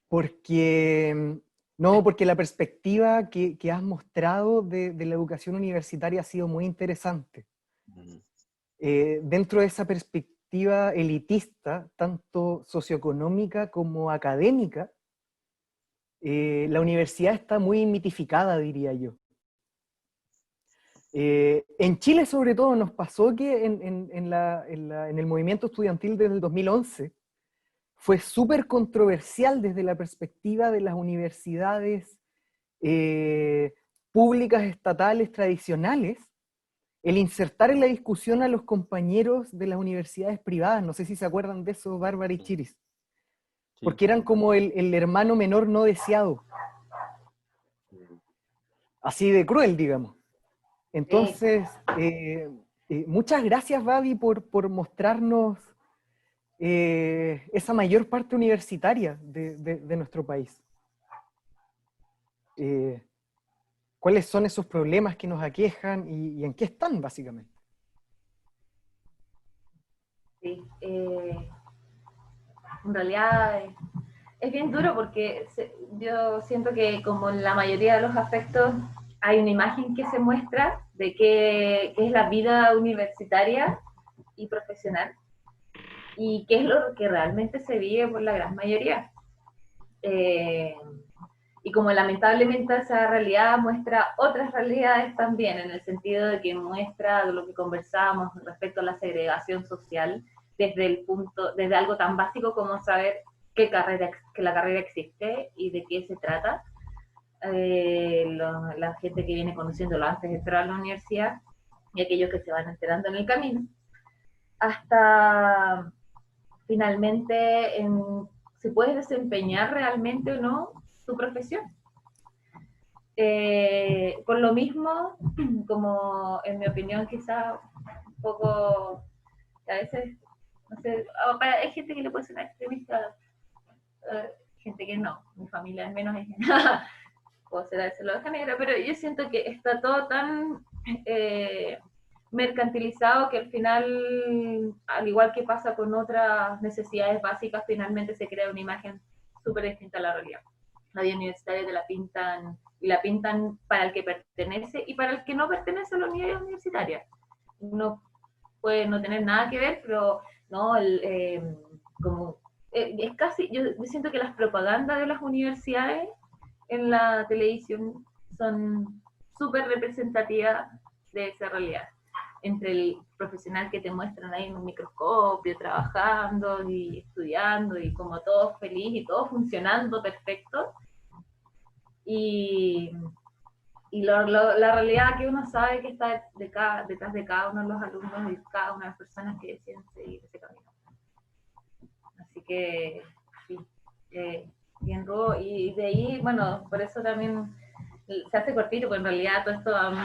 Porque la perspectiva que has mostrado de la educación universitaria ha sido muy interesante. Dentro de esa perspectiva elitista, tanto socioeconómica como académica, la universidad está muy mitificada, diría yo. En Chile, sobre todo, nos pasó que en el movimiento estudiantil desde el 2011 fue súper controversial desde la perspectiva de las universidades públicas estatales tradicionales el insertar en la discusión a los compañeros de las universidades privadas. No sé si se acuerdan de eso, Bárbara y Chiris. Porque eran como el hermano menor no deseado. Así de cruel, digamos. Entonces, muchas gracias, Babi, por mostrarnos esa mayor parte universitaria de nuestro país. ¿Cuáles son esos problemas que nos aquejan y en qué están, básicamente? Sí, en realidad es bien duro porque yo siento que como en la mayoría de los aspectos hay una imagen que se muestra de qué es la vida universitaria y profesional y qué es lo que realmente se vive por la gran mayoría. Y como lamentablemente esa realidad muestra otras realidades también, en el sentido de que muestra lo que conversábamos respecto a la segregación social, desde algo tan básico como saber que la carrera existe y de qué se trata. La gente que viene conociéndolo antes de entrar a la universidad y aquellos que se van enterando en el camino, hasta finalmente si puedes desempeñar realmente o no tu profesión. Por lo mismo, como en mi opinión quizá un poco, a veces, no sé, hay gente que le puede ser extremista, gente que no, mi familia al menos es puedo ser a veces la oveja negra, pero yo siento que está todo tan mercantilizado que al final, al igual que pasa con otras necesidades básicas, finalmente se crea una imagen súper distinta a la realidad. La vida universitaria te la pintan, y la pintan para el que pertenece y para el que no pertenece a la unidad universitaria. Uno puede no tener nada que ver, pero no, es casi, yo siento que las propagandas de las universidades en la televisión son súper representativas de esa realidad. Entre el profesional que te muestran ahí en un microscopio, trabajando y estudiando, y como todo feliz y todo funcionando perfecto, y la realidad que uno sabe que está detrás de cada uno de los alumnos y cada una de las personas que deciden seguir ese camino. Así que, sí, bien rudo, y de ahí, bueno, por eso también se hace cortito, porque en realidad todo esto a mí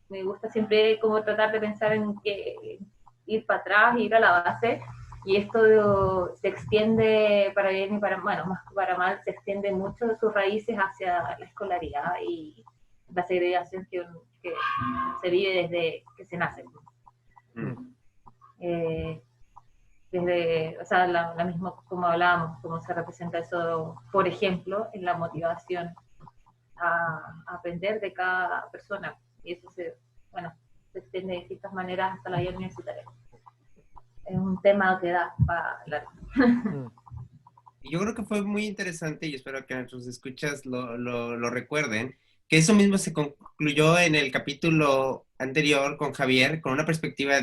me gusta siempre como tratar de pensar en que ir para atrás, ir a la base, y esto se extiende para bien y para, bueno, más que para mal, se extiende mucho de sus raíces hacia la escolaridad y la segregación que se vive desde que se nace. Desde, o sea, la misma, como hablábamos, cómo se representa eso, por ejemplo, en la motivación a aprender de cada persona, y eso se extiende de distintas maneras hasta la vida universitaria. Es un tema que da para hablar. Yo creo que fue muy interesante, y espero que nuestros escuchas lo recuerden, que eso mismo se concluyó en el capítulo anterior con Javier, con una perspectiva,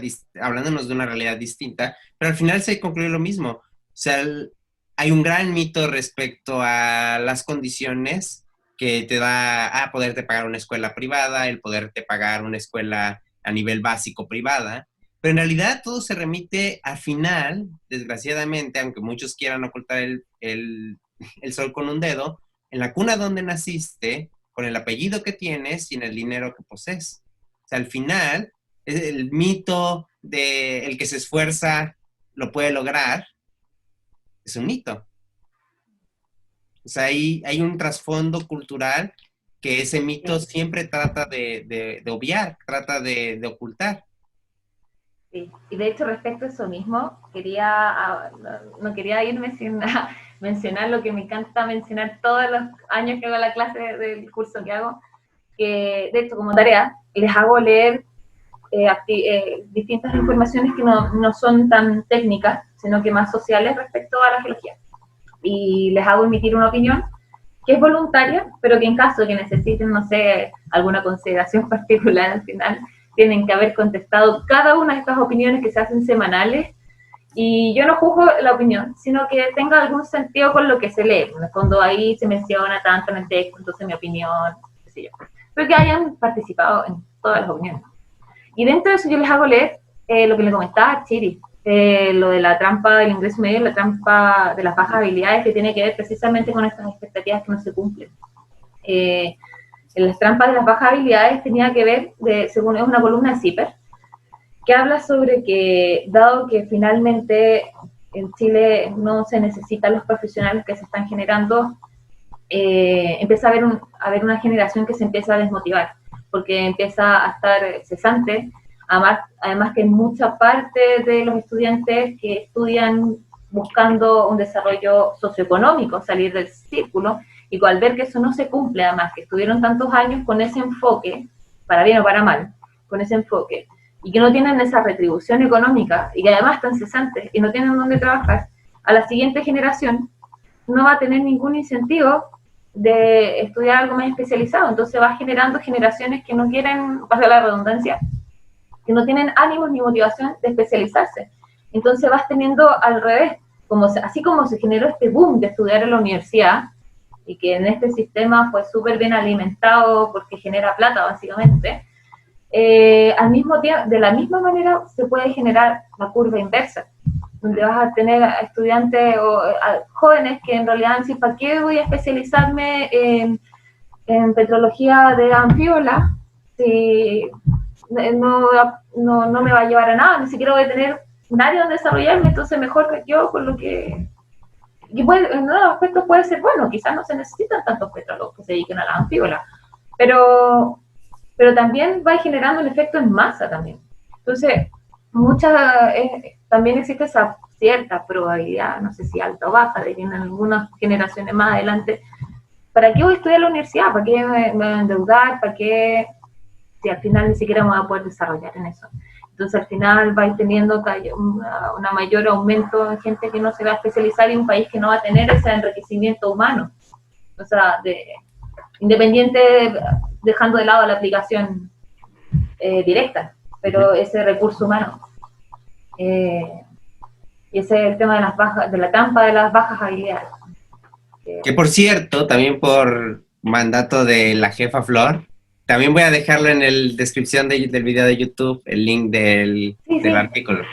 hablándonos de una realidad distinta, pero al final se concluyó lo mismo. O sea, hay un gran mito respecto a las condiciones que te da a poderte pagar una escuela privada, el poderte pagar una escuela a nivel básico privada, pero en realidad todo se remite al final, desgraciadamente, aunque muchos quieran ocultar el sol con un dedo, en la cuna donde naciste, con el apellido que tienes y en el dinero que posees. O sea, al final, el mito de el que se esfuerza lo puede lograr, es un mito. O sea, hay un trasfondo cultural que ese mito siempre trata de obviar, trata de ocultar. Sí, y de hecho respecto a eso mismo, no quería irme sin mencionar lo que me encanta mencionar todos los años que hago la clase del curso que hago, que de hecho como tarea les hago leer distintas informaciones que no son tan técnicas, sino que más sociales respecto a la geología. Y les hago emitir una opinión que es voluntaria, pero que en caso de que necesiten, no sé, alguna consideración particular al final, tienen que haber contestado cada una de estas opiniones que se hacen semanales, y yo no juzgo la opinión, sino que tenga algún sentido con lo que se lee. En el fondo ahí se menciona tanto en el texto, entonces mi opinión, qué sé yo. Pero que hayan participado en todas las opiniones. Y dentro de eso yo les hago leer lo que le comentaba Chiri, lo de la trampa del ingreso medio, la trampa de las bajas habilidades, que tiene que ver precisamente con estas expectativas que no se cumplen. En las trampas de las bajas habilidades tenía que ver, según es una columna de Zipper, que habla sobre que, dado que finalmente en Chile no se necesitan los profesionales que se están generando, empieza a haber una generación que se empieza a desmotivar, porque empieza a estar cesante, además que hay mucha parte de los estudiantes que estudian buscando un desarrollo socioeconómico, salir del círculo, y al ver que eso no se cumple, además que estuvieron tantos años con ese enfoque, para bien o para mal, con ese enfoque, y que no tienen esa retribución económica, y que además están cesantes y no tienen dónde trabajar, a la siguiente generación no va a tener ningún incentivo de estudiar algo más especializado. Entonces va generando generaciones que no quieren, pasa la redundancia, que no tienen ánimos ni motivación de especializarse. Entonces vas teniendo al revés, así como se generó este boom de estudiar en la universidad, y que en este sistema fue súper bien alimentado porque genera plata básicamente, al mismo tiempo, de la misma manera se puede generar la curva inversa, donde vas a tener a estudiantes o a jóvenes que en realidad dicen, ¿para qué voy a especializarme en petrología de anfíbola si no me va a llevar a nada? Ni siquiera voy a tener un área donde desarrollarme, entonces mejor que yo con lo que... Y puede, en unos aspectos puede ser bueno, quizás no se necesitan tantos petrólogos que se dediquen a la anfíbola, pero también va generando un efecto en masa también. Entonces, también existe esa cierta probabilidad, no sé si alta o baja, de que en algunas generaciones más adelante, ¿para qué voy a estudiar en la universidad? ¿Para qué me voy a endeudar? ¿Para qué? Si al final ni siquiera me voy a poder desarrollar en eso. Entonces al final va a ir teniendo una mayor aumento de gente que no se va a especializar en un país que no va a tener ese enriquecimiento humano. O sea, independiente, dejando de lado la aplicación directa, pero ese recurso humano. Y ese es el tema de la trampa de las bajas habilidades. Que por cierto, también por mandato de la jefa Flor, también voy a dejarlo en la descripción del video de YouTube, el link del artículo.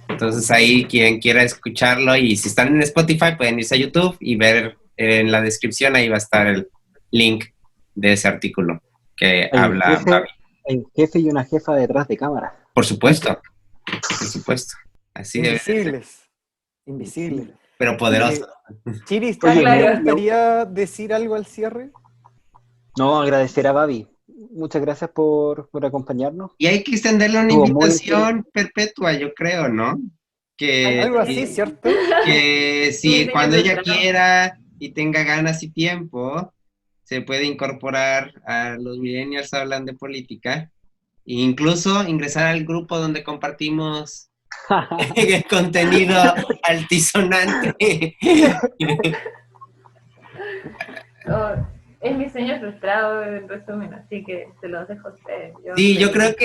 Entonces ahí quien quiera escucharlo, y si están en Spotify pueden irse a YouTube y ver en la descripción, ahí va a estar el link de ese artículo que habla Fabi. Hay un jefe y una jefa detrás de cámara. Por supuesto. Así debe ser. Invisibles. Pero poderoso. Chiris, Oye, ¿te gustaría decir algo al cierre? No, agradecer a Babi. Muchas gracias por acompañarnos. Y hay que extenderle una invitación perpetua, yo creo, ¿no? Algo así, ¿cierto? Que si cuando ella quiera y tenga ganas y tiempo, se puede incorporar a los millennials hablan de política, e incluso ingresar al grupo donde compartimos contenido altisonante. Es mi sueño frustrado, en resumen, así que se los dejo a ustedes. Yo creo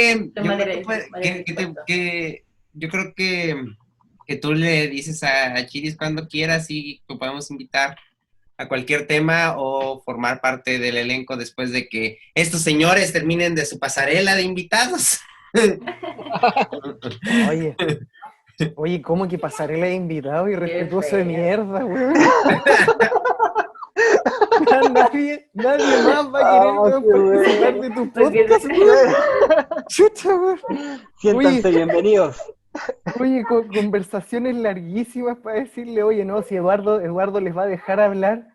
que tú le dices a Chiris cuando quieras y que podemos invitar a cualquier tema o formar parte del elenco después de que estos señores terminen de su pasarela de invitados. Oye, ¿cómo que pasarela de invitado y respetuoso de mierda, güey? Nadie más va a querer participar de tu podcast, güey. Chucha, güey. Siéntanse bienvenidos. Oye, conversaciones larguísimas para decirle, oye, no, si Eduardo les va a dejar hablar,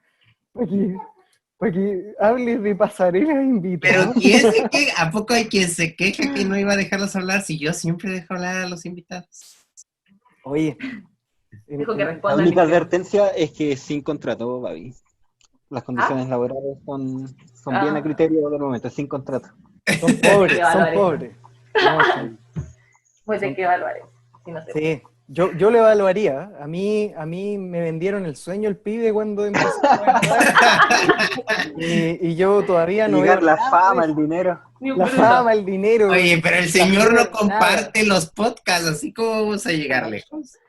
para que hables de pasarela de invitados. Pero ¿a poco hay quien se queja que no iba a dejarlos hablar si yo siempre dejo hablar a los invitados? Oye, la única advertencia es que sin contrato, Babi. Las condiciones laborales son bien a criterio del momento, sin contrato. Son pobres. No, pues hay que evaluar eso. Si no sí, yo lo evaluaría. A mí me vendieron el sueño el pibe cuando empecé a trabajar. y yo todavía no veo la fama, el dinero. La fama, el dinero. Oye, pero el señor no comparte los podcasts, así como vamos a llegar lejos.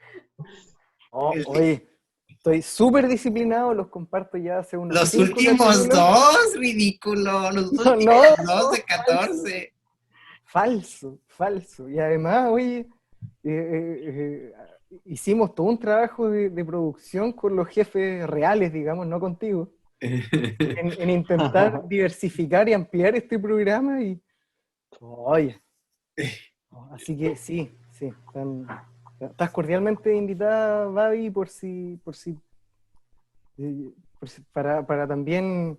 Oye, estoy súper disciplinado, los comparto ya hace unos Los últimos dos, ridículo. Los últimos dos de 14. Falso. Y además, oye, hicimos todo un trabajo de producción con los jefes reales, digamos, no contigo, en intentar diversificar y ampliar este programa. Y oye, así que sí, estás cordialmente invitada, Babi, para también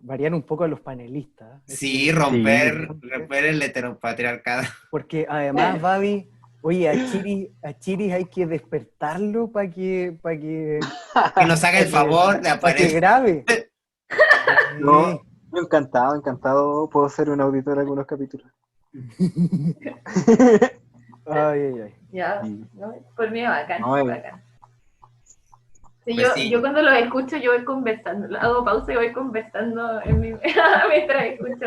variar un poco a los panelistas. Sí, romper el heteropatriarcado. Porque además, Babi, oye, a Chiris hay que despertarlo para que nos haga el favor de aparecer. Para que grabe. No, encantado. Puedo ser un auditor de algunos capítulos. Ay. Ya, ¿no? Por mí bacán. Bacán. Sí, Pues yo cuando los escucho, yo voy conversando, hago pausa y voy conversando mientras escucho.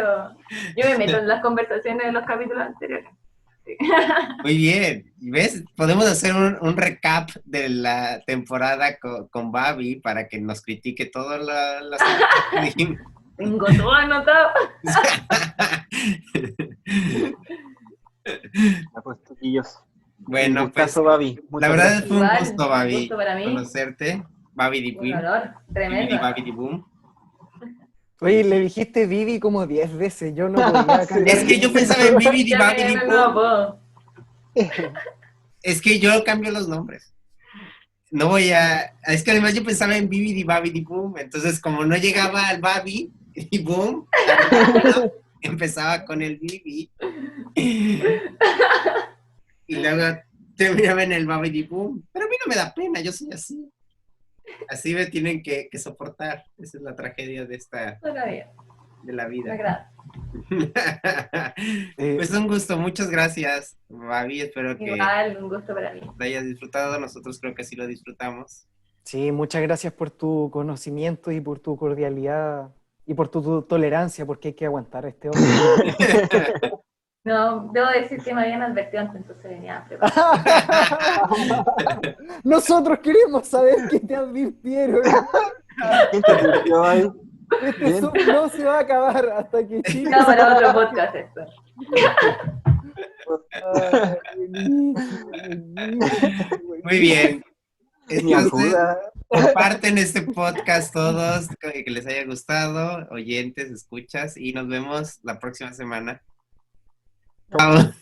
Yo me meto en las conversaciones de los capítulos anteriores. Muy bien. ¿Ves? Podemos hacer un recap de la temporada con Babi para que nos critique todas las cosas que dijimos. Tengo todo anotado. Ya, pues, chiquillos. Bueno, Un pues gustazo, Babi. la Muchas verdad gracias. fue un Igual, gusto, un Babi, gusto para mí. conocerte. Babi Di Un Bum. honor tremendo. Babi Di Boom. Oye, le dijiste Vivi como 10 veces, yo no podía cambiar. Es que yo pensaba en Bibi Di Ya Babi me Di gané el nuevo Boom. apodo. Es que yo cambio los nombres. No voy a... Es que además yo pensaba en Bibi Di Babi Di Boom. Entonces, como no llegaba al Babi Di Boom, empezaba con el Bibi. Y luego terminaba en el Babi Di Boom. Pero a mí no me da pena, yo soy así. Así me tienen que soportar. Esa es la tragedia de Todavía, la me vida. agrada. Pues un gusto, muchas gracias, Babi. Espero que Igual, un gusto para mí. lo hayas disfrutado. Nosotros creo que sí lo disfrutamos. Sí, muchas gracias por tu conocimiento y por tu cordialidad y por tu tolerancia, porque hay que aguantar a este hombre. No, debo decir que me habían advertido antes, entonces venía preparado. Nosotros queremos saber qué te advirtieron. ¿Quién te advirtió, Babi? Este Bien. Zoom no se va a acabar hasta que Chile... No, para otro podcast esto. Ay, buenísimo, buenísimo. Muy bien. Ni Entonces, ajuda. comparten este podcast todos, que les haya gustado, oyentes, escuchas, y nos vemos la próxima semana. Chao.